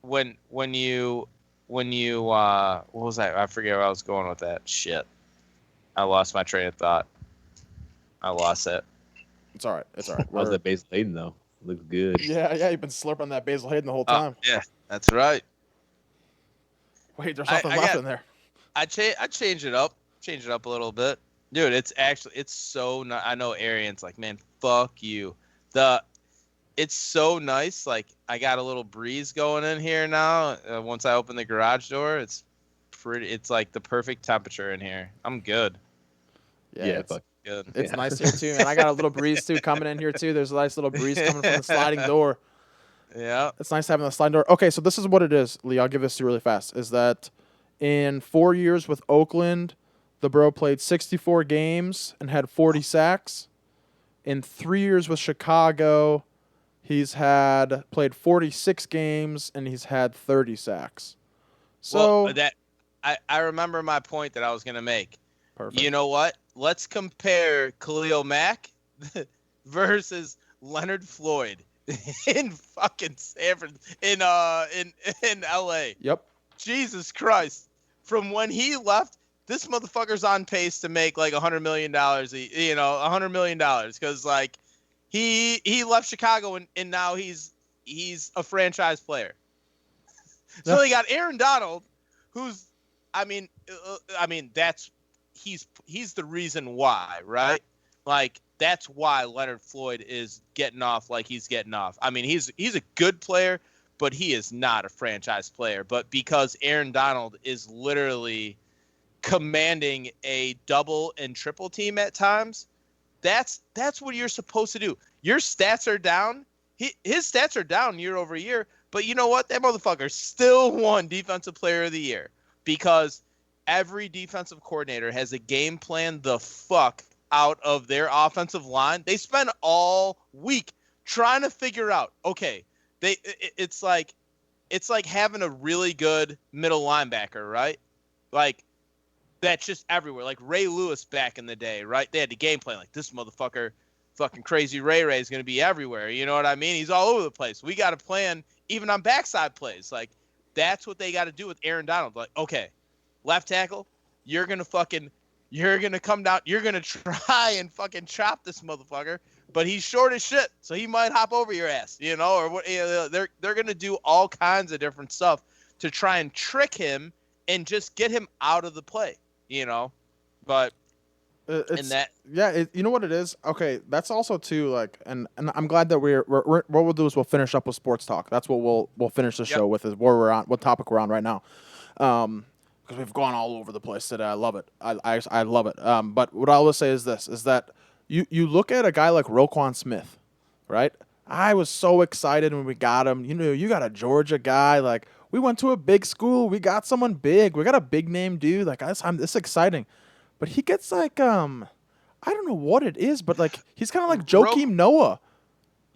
when you what was that? I forget where I was going with that. Shit. I lost my train of thought. I lost it. It's all right. How's that Basil Hayden though? Looks good. Yeah, you've been slurping that Basil Hayden the whole time. Yeah, that's right. Wait, there's something left in there. I change it up a little bit. Dude, it's so I know Arian's like, man, fuck you. It's so nice. Like, I got a little breeze going in here now. Once I open the garage door, it's like the perfect temperature in here. I'm good. Yeah, it's good. It's nice here too, man. I got a little breeze too coming in here too. There's a nice little breeze coming from the sliding door. Yeah. It's nice having the sliding door. Okay, so this is what it is, Lee. I'll give this to you really fast. Is that in 4 years with Oakland, the bro played 64 games and had 40 sacks. In 3 years with Chicago, he's played 46 games and he's had 30 sacks. So well, I remember my point that I was gonna make. Perfect. You know what? Let's compare Khalil Mack versus Leonard Floyd in fucking in LA. Yep. Jesus Christ. From when he left, this motherfucker's on pace to make like $100 million, $100 million. Because like he left Chicago and now he's a franchise player. So they got Aaron Donald, who's, he's the reason why, right? Like, that's why Leonard Floyd is getting off like he's getting off. I mean, he's a good player, but he is not a franchise player. But because Aaron Donald is literally commanding a double and triple team at times, that's what you're supposed to do. Your stats are down. His stats are down year over year. But you know what? That motherfucker still won Defensive Player of the Year because every defensive coordinator has a game plan the fuck out of their offensive line. They spend all week trying to figure out, okay, it's like having a really good middle linebacker, right? Like, that's just everywhere. Like Ray Lewis back in the day, right? They had the game plan like, this motherfucker, fucking crazy Ray is going to be everywhere. You know what I mean? He's all over the place. We got to plan even on backside plays. Like, that's what they got to do with Aaron Donald. Like, okay, left tackle, you're going to come down, you're going to try and fucking chop this motherfucker, but he's short as shit, so he might hop over your ass, or what? They're going to do all kinds of different stuff to try and trick him and just get him out of the play, but you know what it is? Okay, that's also too like, and I'm glad that we're what we'll do is we'll finish up with sports talk. That's what we'll finish the show with, is where we're on, what topic we're on right now, because we've gone all over the place today. I love it. I love it. But what I always say is this: is that you look at a guy like Roquan Smith, right? I was so excited when we got him. You got a Georgia guy. Like, we went to a big school. We got someone big. We got a big name dude. Like, this is exciting. But he gets like, I don't know what it is, but like, he's kind of like Joakim Noah.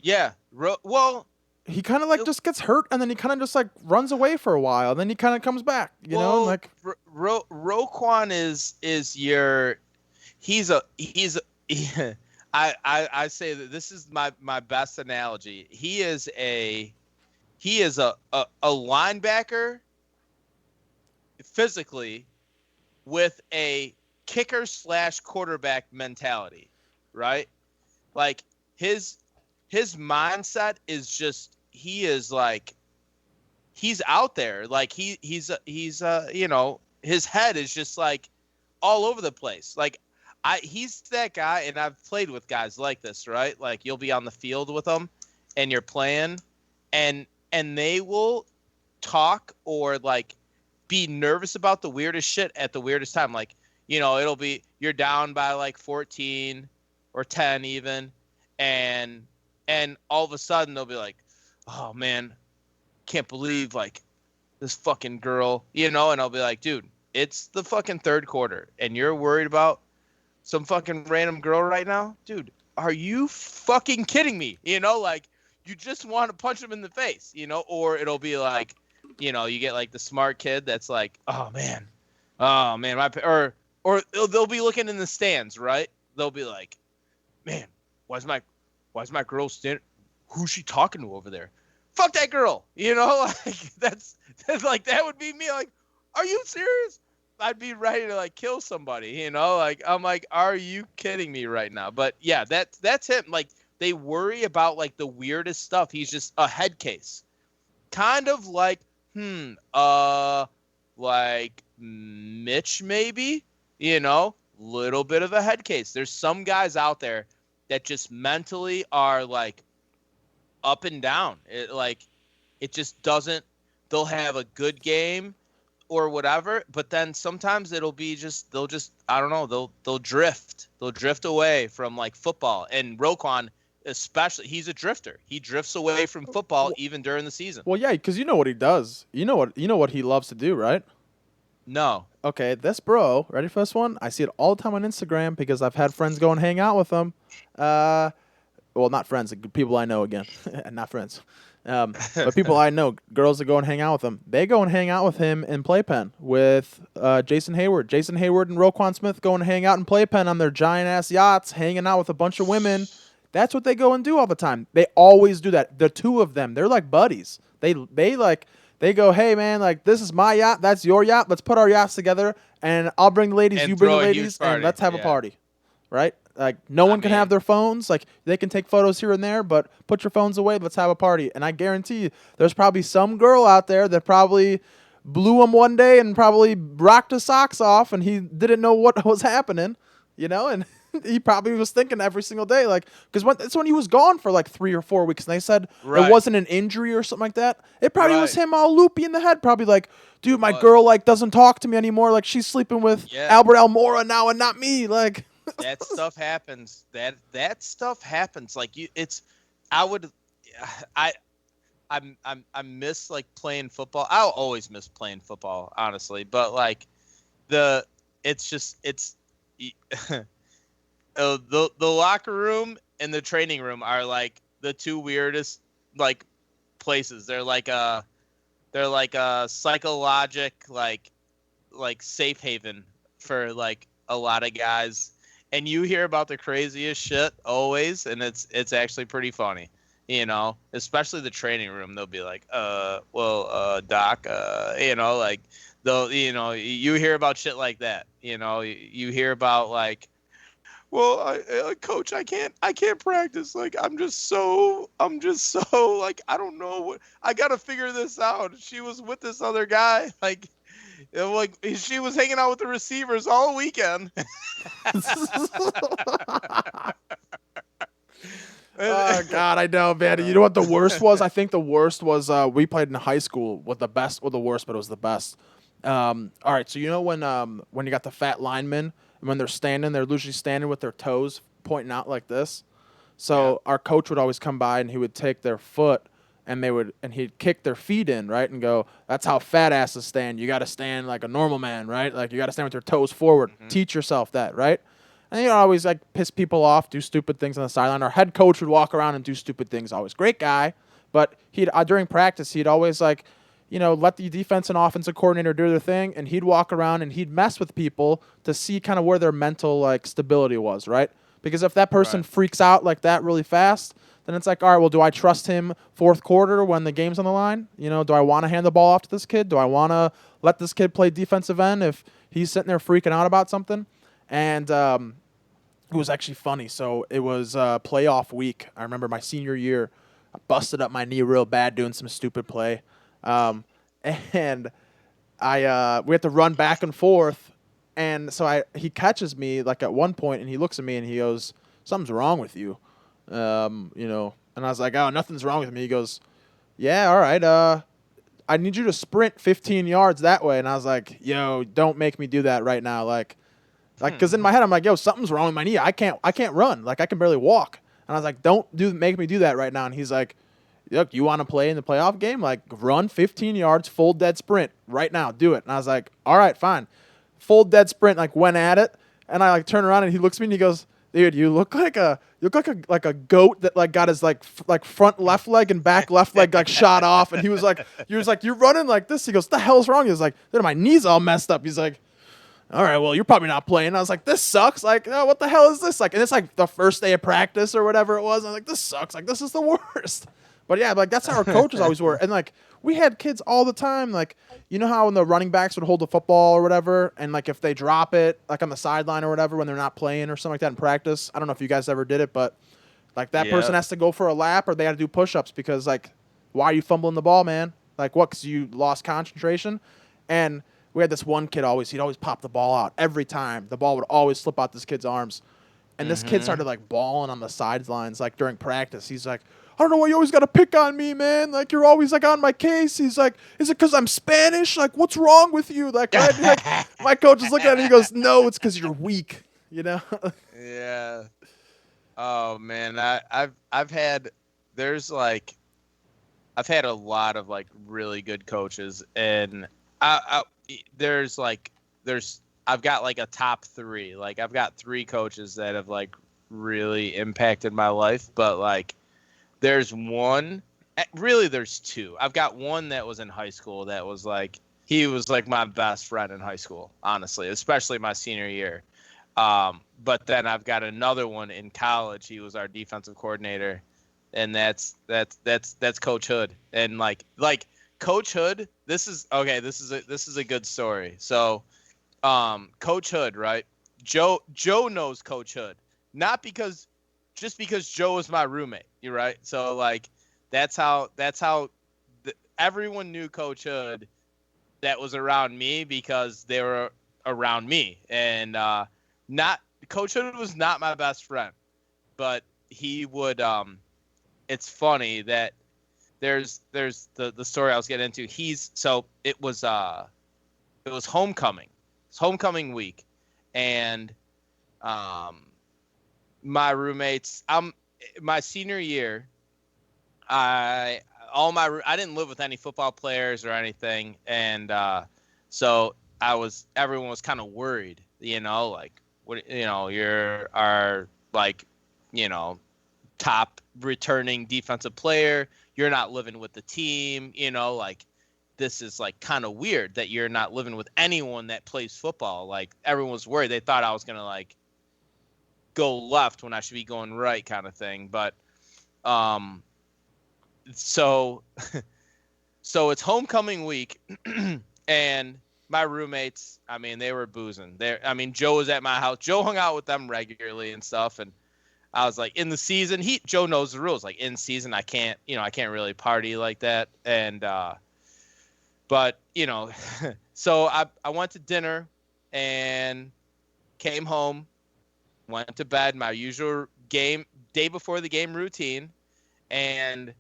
Yeah. Well, he kind of like just gets hurt and then he kind of just like runs away for a while. And then he kind of comes back, and like Roquan is I say that this is my best analogy. He is a linebacker physically with a kicker / quarterback mentality, right? Like, his mindset is just, he's out there. Like, he's his head is just like all over the place. Like, he's that guy, and I've played with guys like this, right? Like, you'll be on the field with them and you're playing and they will talk or like be nervous about the weirdest shit at the weirdest time. Like, it'll be, you're down by like 14 or 10 even. And all of a sudden they'll be like, oh man, can't believe like this fucking girl, and I'll be like, dude, it's the fucking third quarter and you're worried about some fucking random girl right now? Dude, are you fucking kidding me? Like, you just want to punch him in the face, or it'll be like, you get like the smart kid that's like, oh man, or they'll be looking in the stands, right? They'll be like, man, why's my girl standing? Who's she talking to over there? Fuck that girl, like that's like, that would be me. Like, are you serious? I'd be ready to like kill somebody, like, I'm like, are you kidding me right now? But yeah, that's him. Like, they worry about like the weirdest stuff. He's just a head case, kind of like, like Mitch maybe, little bit of a head case. There's some guys out there that just mentally are like up and down. It just doesn't. They'll have a good game or whatever, but then sometimes it'll be just they'll just I don't know they'll drift away from like football. And Roquan especially, he's a drifter. He drifts away from football even during the season. Well, yeah, because you know what he does. You know what he loves to do, right? No. Okay, this bro, ready for this one? I see it all the time on Instagram because I've had friends go and hang out with him. Well, not friends, people I know again, not friends. But people I know, girls that go and hang out with him, they go and hang out with him in Playpen with Jason Hayward. Jason Hayward and Roquan Smith go and hang out in Playpen on their giant-ass yachts, hanging out with a bunch of women. That's what they go and do all the time. They always do that. The two of them, they're like buddies. They go, hey, man, like, this is my yacht, that's your yacht. Let's put our yachts together, and I'll bring the ladies, And you bring the throw a huge ladies, party. and let's have a Yeah. party, right? Like, no one can have their phones. Like, they can take photos here and there, but put your phones away. Let's have a party. And I guarantee you, there's probably some girl out there that probably blew him one day and probably rocked his socks off, and he didn't know what was happening, and he probably was thinking every single day, like, because it's when he was gone for like 3 or 4 weeks, and they said Right. it wasn't an injury or something like that. It probably was Right. him all loopy in the head, probably like, dude, my What? girl like doesn't talk to me anymore, like she's sleeping with Yeah. Albert Almora now and not me, like. That stuff happens. That stuff happens. Like I miss like playing football. I'll always miss playing football, honestly. But like the locker room and the training room are like the two weirdest like places. They're like a psychologic like safe haven for like a lot of guys. And you hear about the craziest shit always, and it's actually pretty funny, especially the training room. They'll be like, doc, like they'll, you hear about shit like that, you hear about like, well, coach, I can't practice. Like, I'm just so like, I don't know what, I got to figure this out. She was with this other guy. Like she was hanging out with the receivers all weekend. Oh God, I know, man. You know what the worst was? I think the worst was we played in high school with the best, the worst, but it was the best. All right, so you know when you got the fat linemen and when they're standing, they're usually standing with their toes pointing out like this. So our coach would always come by and he would take their foot and he'd kick their feet in, right, and go, that's how fat asses stand. You got to stand like a normal man, right? Like you got to stand with your toes forward. Mm-hmm. Teach yourself that, right? And always like piss people off, do stupid things on the sideline. Our head coach would walk around and do stupid things. Always great guy, but he'd during practice he'd always like, let the defense and offensive coordinator do their thing, and he'd walk around and he'd mess with people to see kind of where their mental like stability was, right? Because if that person freaks out like that really fast, then it's like, all right, well, do I trust him fourth quarter when the game's on the line? Do I want to hand the ball off to this kid? Do I want to let this kid play defensive end if he's sitting there freaking out about something? And it was actually funny. So it was playoff week. I remember my senior year, I busted up my knee real bad doing some stupid play. And we had to run back and forth. And so he catches me like at one point, and he looks at me and he goes, something's wrong with you. And I was like, oh, nothing's wrong with me. He goes, yeah, all right. I need you to sprint 15 yards that way. And I was like, yo, don't make me do that right now. Like, because in my head, I'm like, yo, something's wrong with my knee. I can't run. Like, I can barely walk. And I was like, don't make me do that right now. And he's like, look, you want to play in the playoff game? Like, run 15 yards, full dead sprint right now. Do it. And I was like, all right, fine. Full dead sprint, like, went at it. And I, like, turn around, and he looks at me, and he goes, dude, you look like a goat that like got his like front left leg and back left leg like shot off, and he was like, you're running like this. He goes, what the hell's wrong? He was like, dude, my knee's all messed up. He's like, all right, well, you're probably not playing. I was like, this sucks. Like, oh, what the hell is this? Like, and it's like the first day of practice or whatever it was. I was like, this sucks. Like, this is the worst. But yeah, like that's how our coaches always were. And like we had kids all the time. Like, you know how when the running backs would hold the football or whatever, and like if they drop it like on the sideline or whatever when they're not playing or something like that in practice. I don't know if you guys ever did it, but like that person has to go for a lap or they got to do push-ups because like, why are you fumbling the ball, man? Like what? Because you lost concentration. And we had this one kid he'd always pop the ball out every time. The ball would always slip out this kid's arms. And this kid started like bawling on the sidelines, like during practice. He's like, I don't know why you always got to pick on me, man. Like, you're always like on my case. He's like, is it because I'm Spanish? Like, what's wrong with you? Like, my coach is looking at me. He goes, no, it's because you're weak. You know? Yeah. Oh man, I've had I've had a lot of like really good coaches, and there's I've got like a top 3. Like I've got 3 coaches that have like really impacted my life, but like there's there's 2. I've got one that was in high school that was like he was like my best friend in high school, honestly, especially my senior year. But then I've got another one in college. He was our defensive coordinator, and that's Coach Hood. And like Coach Hood, this is a good story. So, Coach Hood, right? Joe knows Coach Hood, not just because Joe was my roommate. You're right. So like that's how everyone knew Coach Hood that was around me because they were around me, and Coach Hood was not my best friend, but he would. It's funny that there's the story I was getting into. It was homecoming. It's homecoming week, and my roommates. My senior year. I didn't live with any football players or anything, and so everyone was kind of worried, like what, you're our like, top returning defensive player. You're not living with the team, like this is like kind of weird that you're not living with anyone that plays football. Like everyone was worried. They thought I was going to like go left when I should be going right kind of thing. But, so it's homecoming week and my roommates, I mean, they were boozing. Joe was at my house. Joe hung out with them regularly and stuff. And I was like, in the season, Joe knows the rules. Like in season, I can't really party like that. And, but so I went to dinner and came home, went to bed, my usual day before the game routine. And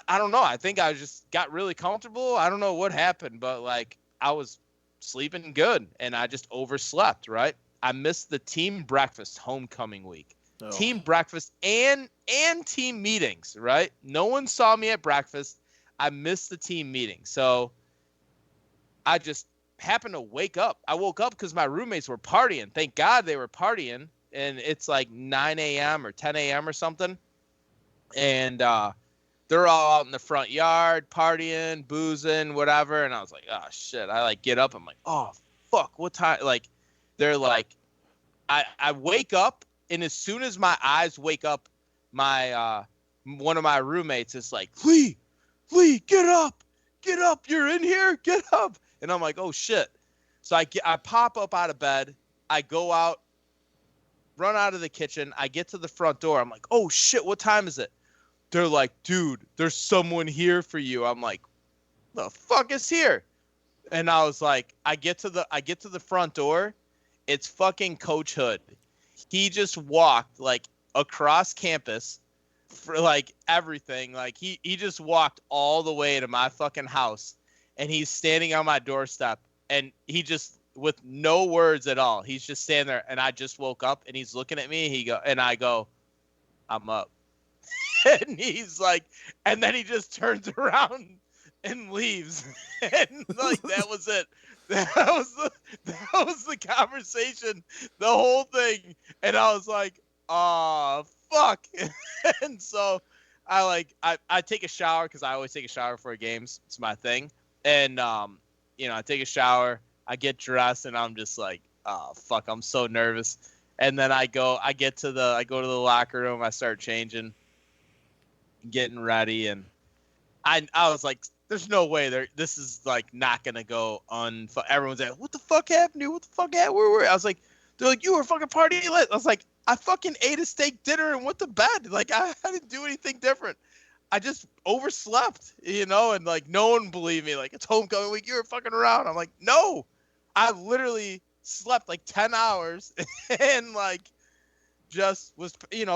I don't know. I think I just got really comfortable. I don't know what happened, but like I was sleeping good and I just overslept, right? I missed the team breakfast homecoming week. Oh. Team breakfast and team meetings, right? No one saw me at breakfast. I missed the team meeting. So I just happened to wake up. I woke up because my roommates were partying. Thank God they were partying. And it's like 9 a.m. or 10 a.m. or something. And they're all out in the front yard partying, boozing, whatever. And I was like, oh, shit. I like get up. I'm like, oh, fuck. What time? Like, they're like, I wake up. And as soon as my eyes wake up, my one of my roommates is like, Lee, get up. You're in here. Get up. And I'm like, oh, shit. So I pop up out of bed. I go out, run out of the kitchen. I get to the front door. I'm like, oh, shit. What time is it? They're like, dude, there's someone here for you. I'm like, the fuck is here? And I was like, I get to the front door. It's fucking Coach Hood. He just walked like across campus for like everything. Like he just walked all the way to my fucking house and he's standing on my doorstep and he just with no words at all. He's just standing there and I just woke up and he's looking at me. I go, I'm up. And he's like, and then he just turns around and leaves. And like, that was it. That was the conversation, the whole thing. And I was like, oh, fuck. And so I take a shower because I always take a shower before games. It's my thing. And, I take a shower, I get dressed and I'm just like, oh, fuck, I'm so nervous. And then I go to the locker room. I start changing, getting ready. And I was like, there's no way this is like not gonna go on. Everyone's like, what the fuck happened here? What the fuck happened? Where? I was like, they're like, you were fucking partying lit. I was like, I fucking ate a steak dinner and went to bed. Like I didn't do anything different. I just overslept, and like no one believed me. Like it's homecoming week, you were fucking around. I'm like, no, I literally slept like 10 hours and like just was,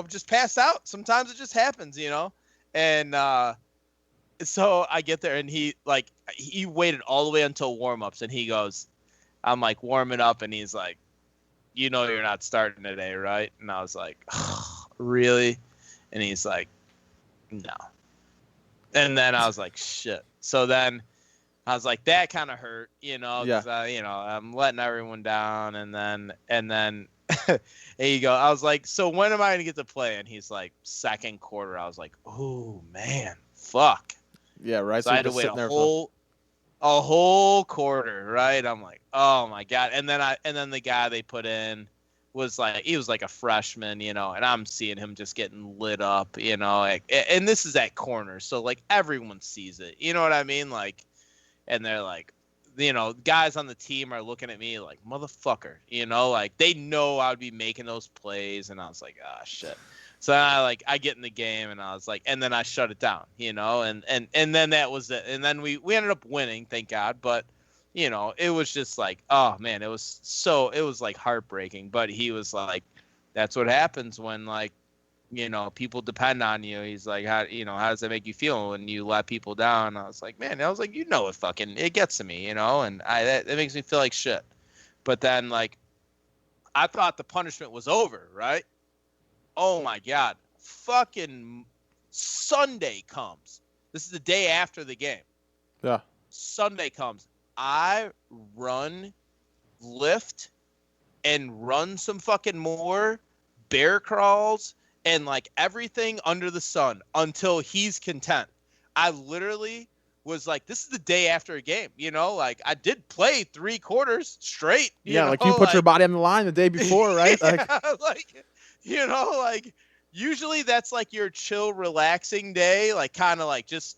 just passed out. Sometimes it just happens, and so I get there and he waited all the way until warm-ups and he goes, I'm like warming up and he's like, you're not starting today, right? And I was like, oh, really? And he's like, no. And then I was like, shit. So then I was like, that kind of hurt, because I'm letting everyone down. And then there you go. I was like, so when am I going to get to play? And he's like, second quarter. I was like, oh man, fuck. Yeah, right. So I had to wait a whole quarter, right? I'm like, oh my God. And then the guy they put in was like, he was like a freshman, and I'm seeing him just getting lit up, and this is at corner. So like everyone sees it. You know what I mean? Like, and they're like, guys on the team are looking at me like, motherfucker, like they know I would be making those plays. And I was like, ah, shit. So I get in the game and I was like, and then I shut it down, and then that was it. And then we ended up winning, thank God. But, it was just like, oh man, it was like heartbreaking. But he was like, that's what happens when like, people depend on you. He's like, how does that make you feel when you let people down? I was like, man, it gets to me, and that makes me feel like shit. But then like, I thought the punishment was over, right? Oh my God. Fucking Sunday comes. This is the day after the game. Yeah. Sunday comes. I lift and run some fucking more bear crawls and like everything under the sun until he's content. I literally was like, this is the day after a game, like I did play 3 quarters straight. You put your body on the line the day before, right? Yeah, like usually that's like your chill, relaxing day, like kind of like just,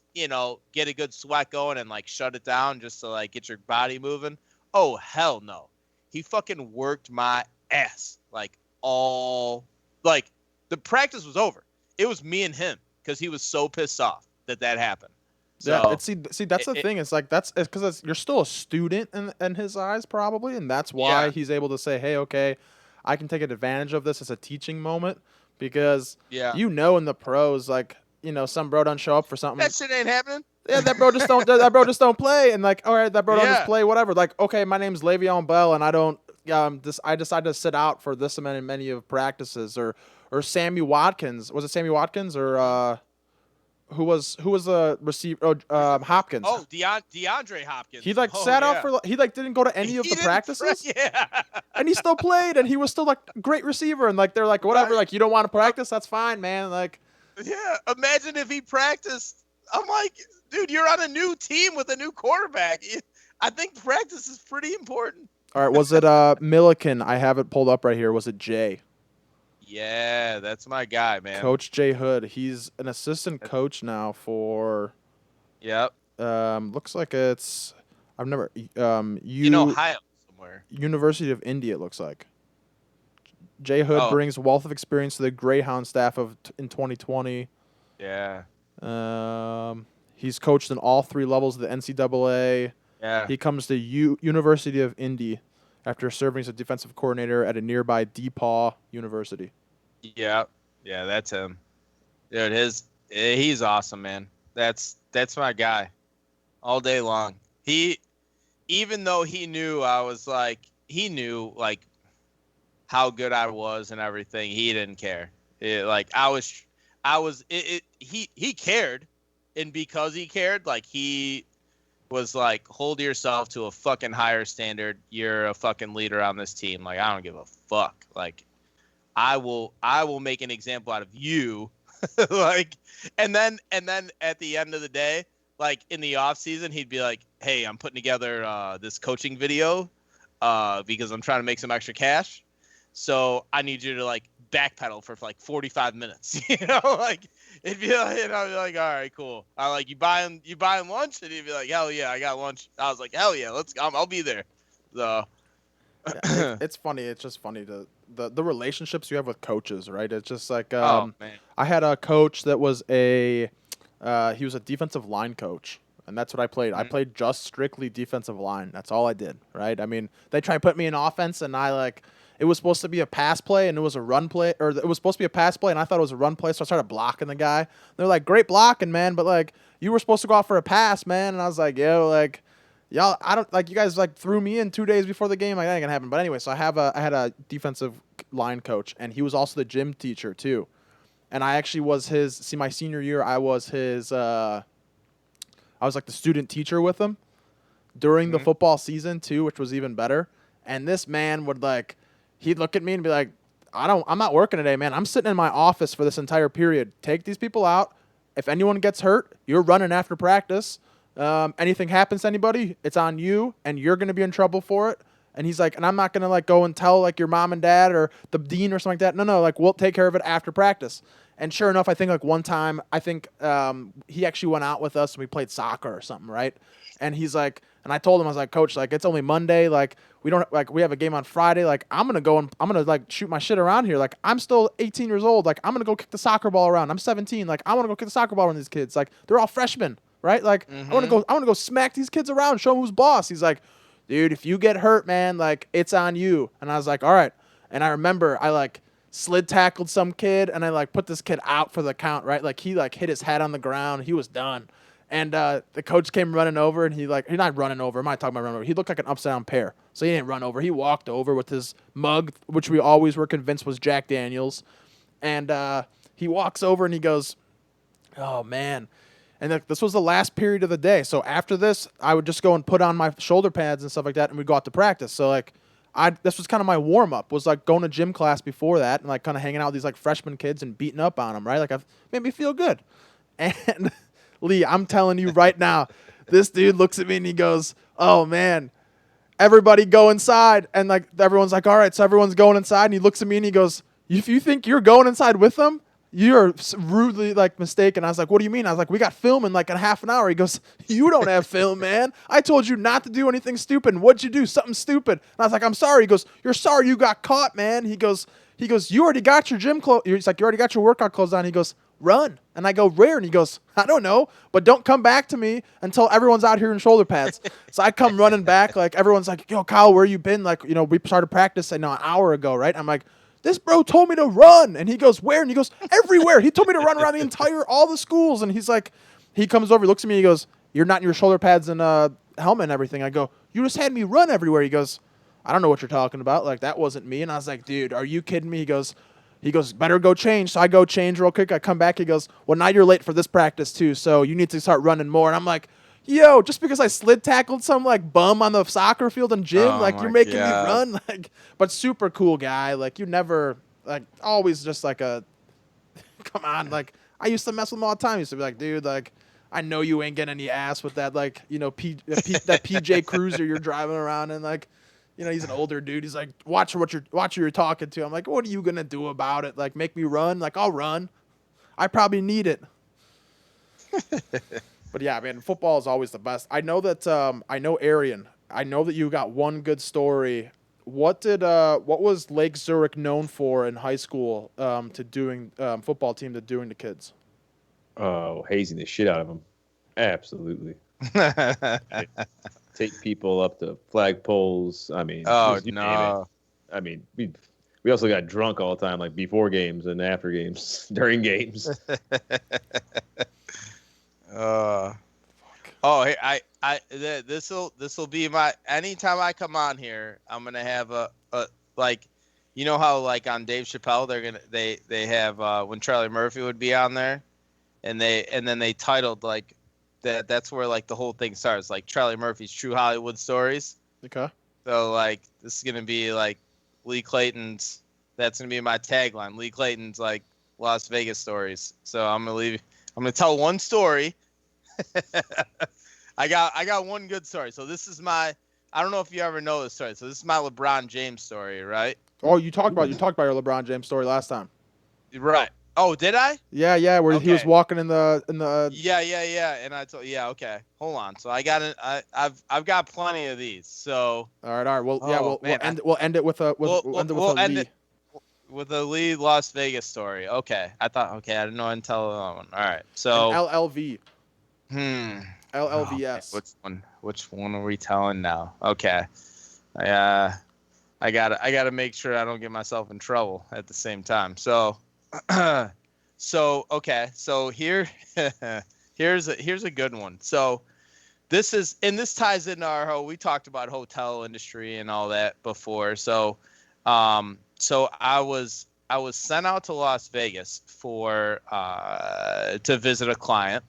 get a good sweat going and like shut it down just to like get your body moving. Oh, hell no. He fucking worked my ass like the practice was over. It was me and him because he was so pissed off that happened. So, yeah, see, that's the thing. It's like it's because you're still a student in his eyes, probably, and that's why he's able to say, "Hey, okay, I can take advantage of this as a teaching moment." Because in the pros, like some bro don't show up for something. That shit ain't happening. Yeah, that bro just don't play, and like, all right, that bro don't just play, whatever. Like, okay, my name's Le'Veon Bell, and I don't. I decided to sit out for this many of practices, or Sammy Watkins. Was it Sammy Watkins or who was the receiver? Hopkins. Oh, DeAndre Hopkins. He sat out for he didn't go to any of the practices. And he still played, and he was still like a great receiver. And like they're like, whatever, like you don't want to practice, that's fine, man. Like, yeah, imagine if he practiced. I'm like, dude, you're on a new team with a new quarterback. I think practice is pretty important. All right, was it Milliken? I have it pulled up right here. Was it Jay? Yeah, that's my guy, man. Coach Jay Hood. He's an assistant coach now for. Yep. Looks like it's. I've never. In Ohio somewhere. University of India. It looks like. Jay Hood brings wealth of experience to the Greyhound staff in 2020. Yeah. He's coached in all 3 levels of the NCAA. Yeah. He comes to University of Indy after serving as a defensive coordinator at a nearby DePaul University. Yeah. Yeah, that's him. Dude, he's awesome, man. That's my guy. All day long. Even though he knew how good I was and everything, he didn't care. He cared, and because he cared, like he was like, hold yourself to a fucking higher standard. You're a fucking leader on this team. Like, I don't give a fuck. Like, I will make an example out of you. Like, and then at the end of the day, like in the off season, he'd be like, hey, I'm putting together this coaching video because I'm trying to make some extra cash. So I need you to like backpedal for like 45 minutes, like it'd be like, and I'd be like, all right, cool. I like, you buying lunch? And he'd be like, hell yeah, I got lunch. I was like, hell yeah, I'll be there. So it's funny. It's just funny the relationships you have with coaches, right? It's just like, man. I had a coach that was he was a defensive line coach. And that's what I played. Mm-hmm. I played just strictly defensive line. That's all I did, right? I mean, they try to put me in offense, and I it was supposed to be a pass play and it was a run play, or it was supposed to be a pass play and I thought it was a run play, so I started blocking the guy. They're like, great blocking, man, but like you were supposed to go out for a pass, man. And I was like, yo, like y'all, I don't like you guys like threw me in 2 days before the game. Like that ain't gonna happen. But anyway, so I had a defensive line coach, and he was also the gym teacher too. And I actually was my senior year, I was like the student teacher with him during the football season too, which was even better. And this man would he'd look at me and be like, I'm not working today, man. I'm sitting in my office for this entire period. Take these people out. If anyone gets hurt, you're running after practice. Anything happens to anybody, it's on you, and you're going to be in trouble for it. And he's like, and I'm not going to go and tell your mom and dad or the dean or something like that. No, we'll take care of it after practice. And sure enough, I think one time, he actually went out with us and we played soccer or something, right? And he's like, and I told him, I was like, Coach, it's only Monday. We have a game on Friday. I'm going to go and I'm going to shoot my shit around here. I'm still 18 years old. I'm going to go kick the soccer ball around. I'm 17. I want to go kick the soccer ball around these kids. They're all freshmen, right? I want to go smack these kids around, show them who's boss. He's like, dude, if you get hurt, man, it's on you. And I was like, all right. And I remember I slid tackled some kid and I put this kid out for the count, right? He hit his head on the ground. He was done. And the coach came running over and he's not running over. Am I talking about running over? He looked like an upside down pear. So he didn't run over. He walked over with his mug, which we always were convinced was Jack Daniels. And he walks over and he goes, oh, man. And this was the last period of the day. So after this, I would just go and put on my shoulder pads and stuff like that, and we'd go out to practice. So this was kind of my warm up. Was going to gym class before that, and kind of hanging out with these freshman kids and beating up on them. Right, I've made me feel good. And Lee, I'm telling you right now, this dude looks at me and he goes, "Oh man, everybody go inside." And everyone's like, "All right," so everyone's going inside, and he looks at me and he goes, "If you think you're going inside with them, you're rudely mistaken." I was like, what do you mean? I was like, we got film in a half an hour. He goes, you don't have film, man. I told you not to do anything stupid. And what'd you do? Something stupid. And I was like, I'm sorry. He goes, you're sorry you got caught, man. He goes, you already got your gym clothes. He's like, you already got your workout clothes on. He goes, run. And I go, where? And he goes, I don't know, but don't come back to me until everyone's out here in shoulder pads. So I come running back. Everyone's like, yo, Kyle, where you been? We started practice an hour ago, right? I'm like, this bro told me to run. And he goes, where? And he goes, everywhere. He told me to run around all the schools. And he's like, he comes over, he looks at me, he goes, you're not in your shoulder pads and helmet and everything. I go, you just had me run everywhere. He goes, I don't know what you're talking about. That wasn't me. And I was like, dude, are you kidding me? He goes, better go change. So I go change real quick. I come back. He goes, well, now you're late for this practice too. So you need to start running more. And I'm like, yo, just because I slid tackled some bum on the soccer field and gym, you're making me run, but super cool guy. You never always just a, come on, I used to mess with him all the time. I used to be like, dude, I know you ain't getting any ass with that that PJ Cruiser you're driving around in, he's an older dude. He's like, watch who you're talking to. I'm like, what are you gonna do about it? Make me run? I'll run. I probably need it. But yeah, man, football is always the best. I know that Arian. I know that you got one good story. What was Lake Zurich known for in high school to doing football team to doing to kids? Oh, hazing the shit out of them. Absolutely. Take people up to flagpoles. I mean, oh no. I mean, we also got drunk all the time, before games and after games, during games. Hey, this will be my, anytime I come on here, I'm gonna have a you know how on Dave Chappelle they have when Charlie Murphy would be on there, and then they titled that's where the whole thing starts, Charlie Murphy's True Hollywood Stories. Okay. So this is gonna be Lee Clayton's. That's gonna be my tagline. Lee Clayton's Las Vegas stories. So I'm gonna tell one story. I got one good story. So this is I don't know if you ever know this story. So this is my LeBron James story, right? Oh, you talked about your LeBron James story last time. Right. Oh, did I? Yeah, where he was walking in the Yeah. And I told okay. Hold on. So I've got plenty of these. So all right. Well, we'll end it with a with a Lee Las Vegas story. Okay. I didn't know until that one. All right. So LLV. LLVS. Okay. Which one are we telling now? Okay. I gotta make sure I don't get myself in trouble at the same time. So, okay. So here's a good one. So this ties into our whole. We talked about hotel industry and all that before. So, so I was sent out to Las Vegas for to visit a client,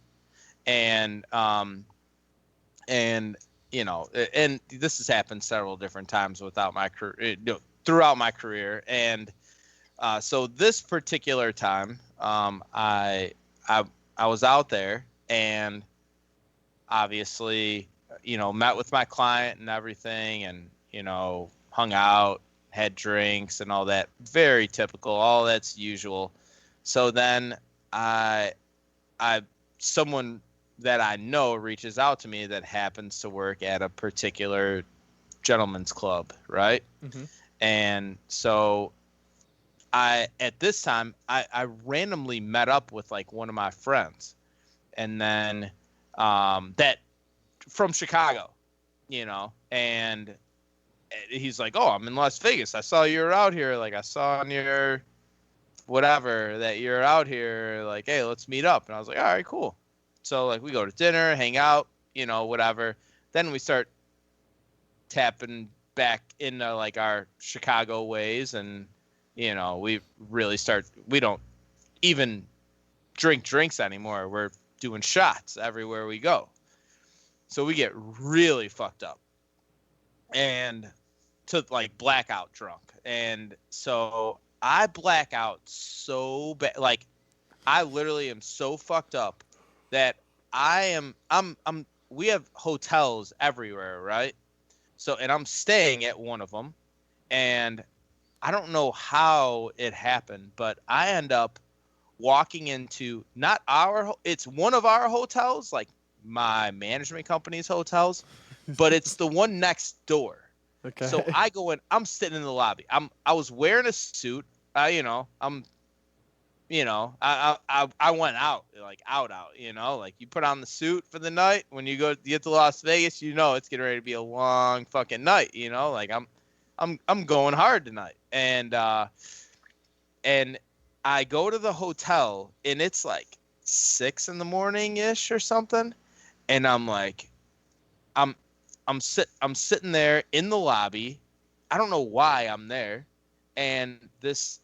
and and and this has happened several different times without my career, throughout my career, and so this particular time, I I was out there and obviously, met with my client and everything, and hung out, had drinks and all that. Very typical, all that's usual. So then I I someone that I know reaches out to me that happens to work at a particular gentleman's club, right? Mm-hmm. And so at this time I randomly met up with like one of my friends, and then that from Chicago, and he's like, "Oh, I'm in Las Vegas. I saw you were out here. Like I saw on your whatever that you're out here. Like, hey, let's meet up." And I was like, "All right, cool." So like we go to dinner, hang out, whatever. Then we start tapping back into like our Chicago ways, and we really start. We don't even drink drinks anymore. We're doing shots everywhere we go. So we get really fucked up and to like blackout drunk. And so I black out so bad. Like I literally am so fucked up that we have hotels everywhere, right? So, and I'm staying at one of them, and I don't know how it happened, but I end up walking into not it's one of our hotels, like my management company's hotels, but it's the one next door. Okay. So I go in, I'm sitting in the lobby. I was wearing a suit. I went out, like out, like you put on the suit for the night. When you get to Las Vegas, it's getting ready to be a long fucking night, like I'm going hard tonight. And I go to the hotel and it's like 6 a.m. ish or something. And I'm like, I'm sitting there in the lobby. I don't know why I'm there. And there's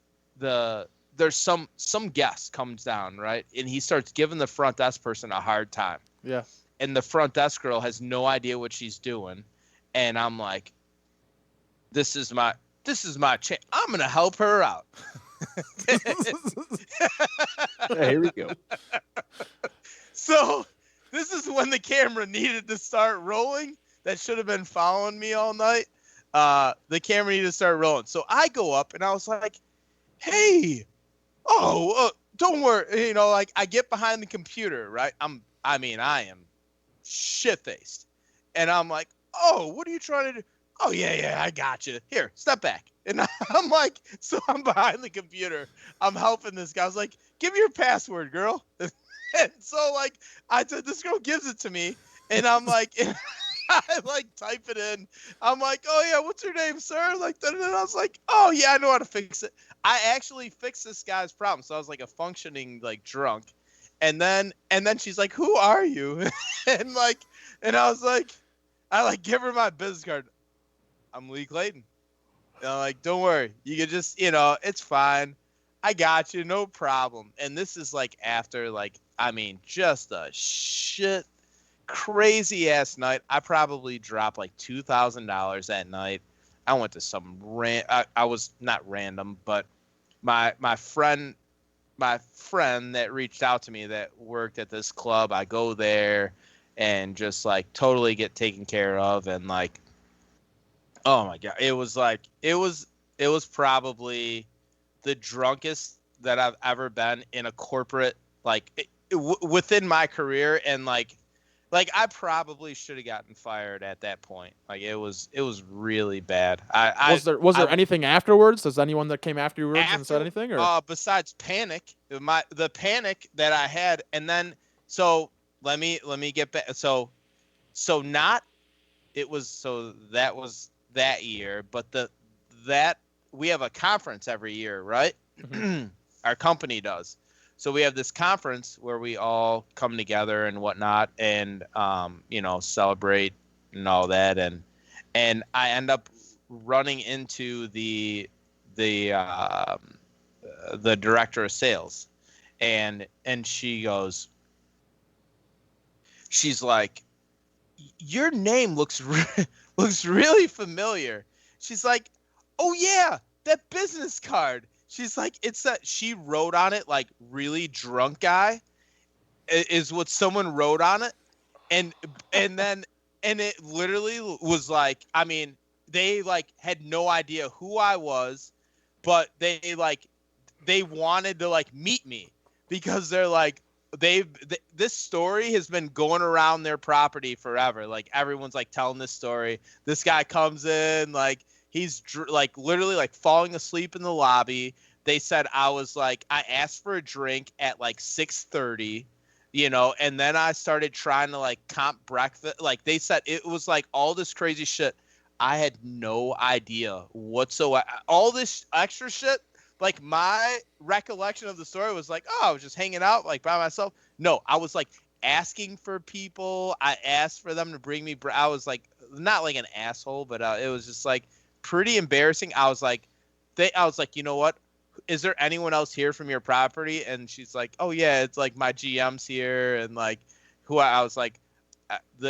some guest comes down, right? And he starts giving the front desk person a hard time. Yeah. And the front desk girl has no idea what she's doing. And I'm like, this is my chance. I'm going to help her out. Here we go. So this is when the camera needed to start rolling. That should have been following me all night. The camera needed to start rolling. So I go up and I was like, hey, don't worry. Like I get behind the computer, right? I am shit-faced. And I'm like, oh, what are you trying to do? Oh, yeah, I got you. Here, step back. And I'm like, so I'm behind the computer. I'm helping this guy. I was like, give me your password, girl. And so, like, this girl gives it to me. And I'm like, I, like, type it in. I'm like, oh, yeah, what's your name, sir? Like, and I was like, oh, yeah, I know how to fix it. I actually fixed this guy's problem. So I was, like, a functioning, like, drunk. And then she's like, who are you? and I was like, I, like, give her my business card. I'm Lee Clayton. Like, don't worry. You can just, it's fine. I got you. No problem. And this is like after, like, just a shit crazy ass night. I probably dropped like $2,000 that night. I went to some I was not random, but my friend that reached out to me that worked at this club, I go there and just like totally get taken care of. And like, oh my God. It was probably the drunkest that I've ever been in a corporate, like within my career. And like I probably should have gotten fired at that point. Like it was really bad. Was there anything afterwards? Does anyone that came afterwards and said anything, or besides panic, the panic that I had. And then, so let me get back. So not, it was, so that was that year, but that we have a conference every year, right? Mhm. Our company does. So we have this conference where we all come together and whatnot, and celebrate and all that, and I end up running into the the director of sales, and she's like, your name looks really familiar. She's like, oh yeah, that business card. She's like, it's that she wrote on it like really drunk guy is what someone wrote on it, and then and it literally was like, I mean, they like had no idea who I was, but they wanted to like meet me because they're like this story has been going around their property forever. Like everyone's like telling this story. This guy comes in like he's like literally like falling asleep in the lobby. They said I asked for a drink at like 6:30, and then I started trying to like comp breakfast. Like they said it was like all this crazy shit. I had no idea whatsoever. All this extra shit, like my recollection of the story was like, oh, I was just hanging out like by myself. No, I was like asking for people. I asked for them to bring me. I was like not like an asshole, but it was just like pretty embarrassing. I was like, you know what? Is there anyone else here from your property? And she's like, oh yeah, it's like my GM's here, and like I was like,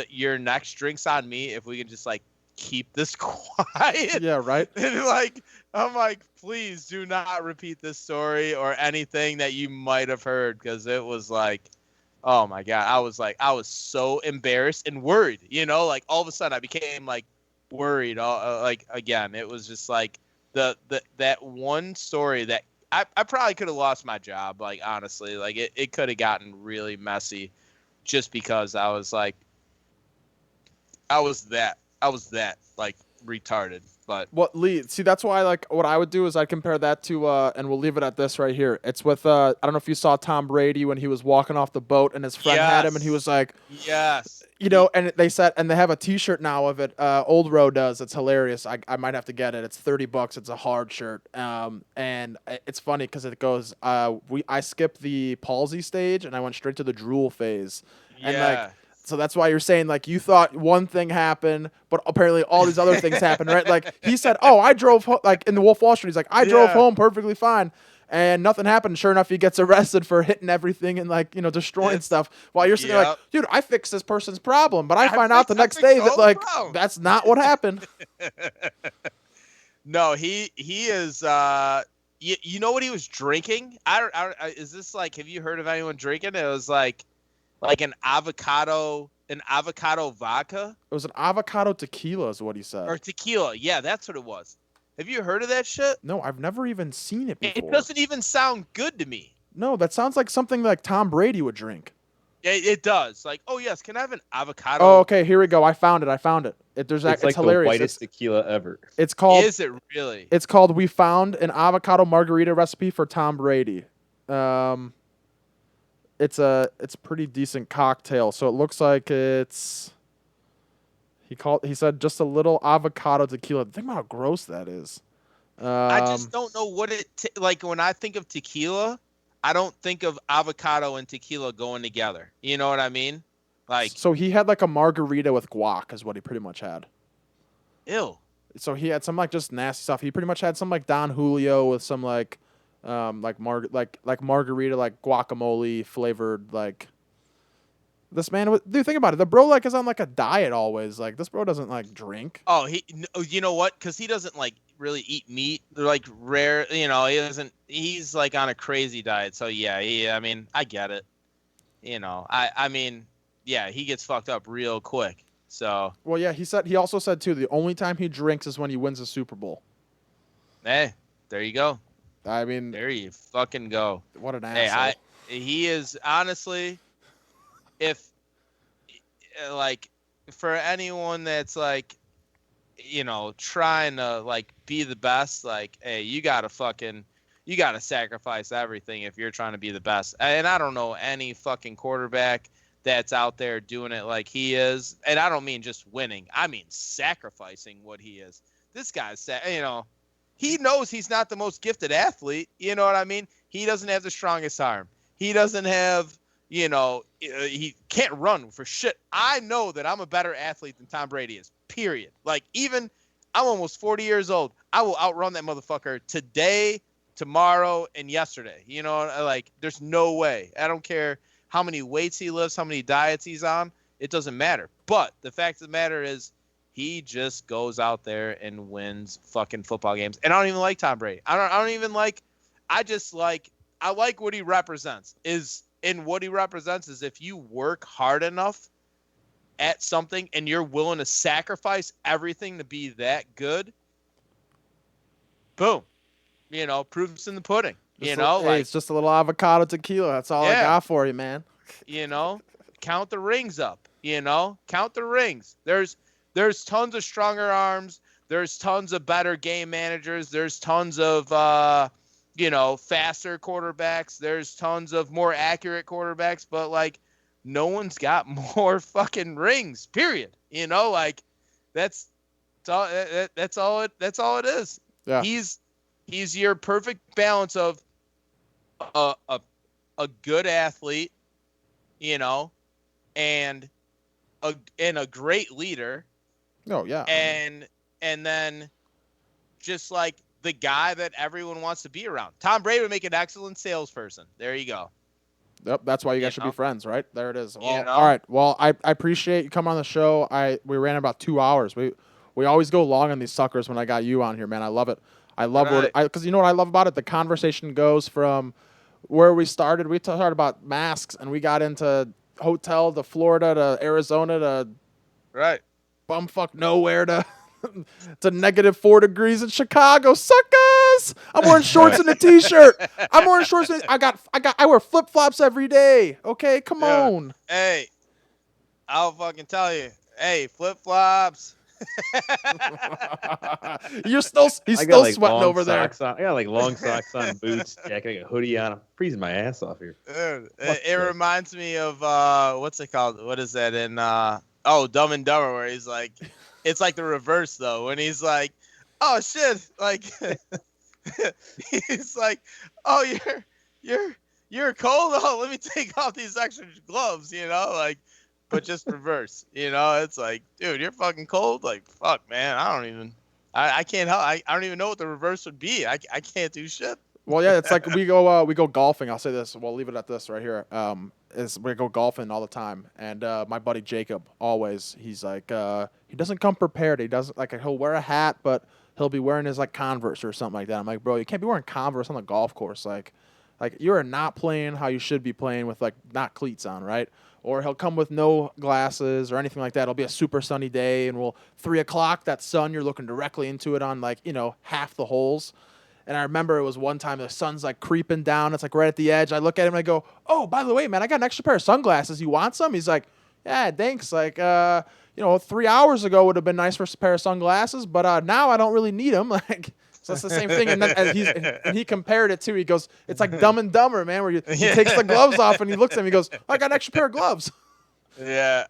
your next drink's on me if we can just like keep this quiet. Yeah, right. And like I'm like, please do not repeat this story or anything that you might have heard, because it was like, oh my god, I was so embarrassed and worried, like all of a sudden I became like worried. Like again, it was just like that one story that I probably could have lost my job. Like honestly, like it could have gotten really messy, just because I was that like retarded. But What Lee? See, that's why like what I would do is I'd compare that to and we'll leave it at this right here. It's with I don't know if you saw Tom Brady when he was walking off the boat and his friend had him and he was like, yes, and they said, and they have a T-shirt now of it. Old Row does. It's hilarious. I might have to get it. It's $30. It's a hard shirt. And it's funny because it goes. I skipped the palsy stage and I went straight to the drool phase. And like, yeah. so that's why you're saying like you thought one thing happened, but apparently all these other things happened, right? Like he said, oh, I drove like in the Wolf of Wall Street. He's like, I drove Yeah. home perfectly fine. And nothing happened. Sure enough, he gets arrested for hitting everything and like destroying stuff. While you're sitting there like, dude, I fixed this person's problem, but I find out the next day that like that's not what happened. No, he is. You know what he was drinking? Is this like? Have you heard of anyone drinking? It was like an avocado vodka. It was an avocado tequila, is what he said. Or tequila. Yeah, that's what it was. Have you heard of that shit? No, I've never even seen it before. It doesn't even sound good to me. No, that sounds like something like Tom Brady would drink. It does. Like, oh yes, can I have an avocado? Oh, okay, here we go. I found it. It's like hilarious. The whitest tequila ever. It's called. Is it really? It's called. We found an avocado margarita recipe for Tom Brady. It's a pretty decent cocktail. So it looks like it's. He said just a little avocado tequila. Think about how gross that is. I just don't know what like when I think of tequila, I don't think of avocado and tequila going together. You know what I mean? Like, so he had like a margarita with guac is what he pretty much had. Ew. So he had some like just nasty stuff. He pretty much had some like Don Julio with some like margarita like guacamole flavored like. This man, dude, think about it. The bro like is on like a diet always. Like this bro doesn't like drink. Oh, you know what? Because he doesn't like really eat meat. They're like rare. He doesn't. He's like on a crazy diet. So yeah, I mean, I get it. I mean, yeah, he gets fucked up real quick. So. Well, yeah, he also said too. The only time he drinks is when he wins a Super Bowl. Hey, there you go. I mean, there you fucking go. What an asshole. He is honestly. If like for anyone that's like trying to like be the best, like, hey, you gotta sacrifice everything if you're trying to be the best. And I don't know any fucking quarterback that's out there doing it like he is. And I don't mean just winning, I mean sacrificing what he is. This guy's he knows he's not the most gifted athlete. You know what I mean? He doesn't have the strongest arm. He doesn't have, he can't run for shit. I know that I'm a better athlete than Tom Brady is, period. Like, even I'm almost 40 years old. I will outrun that motherfucker today, tomorrow, and yesterday. You know, like, there's no way. I don't care how many weights he lifts, how many diets he's on. It doesn't matter. But the fact of the matter is, he just goes out there and wins fucking football games. And I don't even like Tom Brady. I like what he represents. What he represents is if you work hard enough at something and you're willing to sacrifice everything to be that good, boom. Proof's in the pudding. It's just a little avocado tequila. That's all I got for you, man. Count the rings up. Count the rings. There's tons of stronger arms. There's tons of better game managers. There's tons of, faster quarterbacks. There's tons of more accurate quarterbacks. But, like, no one's got more fucking rings, period. That's all it is. Yeah. He's your perfect balance of a good athlete, and a great leader. Oh, yeah. And then just like the guy that everyone wants to be around. Tom Brady would make an excellent salesperson. There you go. Yep, that's why you guys should be friends, right? There it is. Well, You know? all right. Well, I appreciate you coming on the show. We ran about 2 hours. We always go long on these suckers when I got you on here, man. I love it. I love because you know what I love about it? The conversation goes from where we started. We started about masks, and we got into hotel to Florida to Arizona to bumfuck nowhere to -4 degrees in Chicago. Suckers! I'm wearing shorts and a t-shirt. I'm wearing shorts. I wear flip flops every day. Okay, come on. Hey, I'll fucking tell you. Hey, flip flops. He's still sweating over there. I got like long socks on, boots, jacket, a hoodie on. I'm freezing my ass off here. It reminds me of what's it called? What is that in Dumb and Dumber, where he's like, it's like the reverse though, when he's like, oh shit, like he's like, oh you're cold. Oh, let me take off these extra gloves, but just reverse, it's like, dude, you're fucking cold. Like, fuck, man. I can't help. I don't even know what the reverse would be. I can't do shit. Well, yeah, it's like we go golfing. I'll say this. We'll leave it at this right here. We go golfing all the time, and my buddy Jacob he's like he doesn't come prepared. He doesn't he'll wear a hat, but he'll be wearing his like Converse or something like that. I'm like, bro, you can't be wearing Converse on the golf course. Like you're not playing how you should be playing with like not cleats on, right? Or he'll come with no glasses or anything like that. It'll be a super sunny day, and 3 o'clock, that sun, you're looking directly into it on half the holes. And I remember it was one time the sun's like creeping down. It's like right at the edge. I look at him and I go, oh, by the way, man, I got an extra pair of sunglasses. You want some? He's like, yeah, thanks. Like, 3 hours ago would have been nice for a pair of sunglasses, but now I don't really need them. Like, so it's the same thing. And he compared it to, he goes, it's like Dumb and Dumber, man, where he takes the gloves off and he looks at him. He goes, I got an extra pair of gloves. Yeah,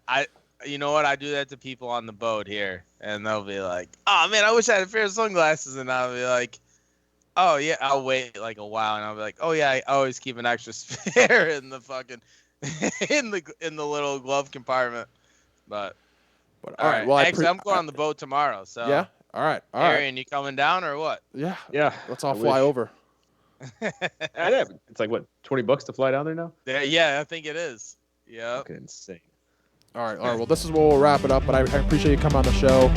you know what? I do that to people on the boat here, and they'll be like, oh, man, I wish I had a pair of sunglasses. And I'll be like, oh, yeah, I'll wait like a while, and I'll be like, oh, yeah, I always keep an extra spare in the fucking in the little glove compartment. But all right. Well, actually, I'm going on the boat tomorrow. So yeah. All right. Arian, you coming down or what? Yeah. Yeah. Let's all fly over. It's like what, $20 to fly down there now? Yeah, I think it is. Yeah. Fucking insane. All right. Well, this is where we'll wrap it up. But I appreciate you coming on the show.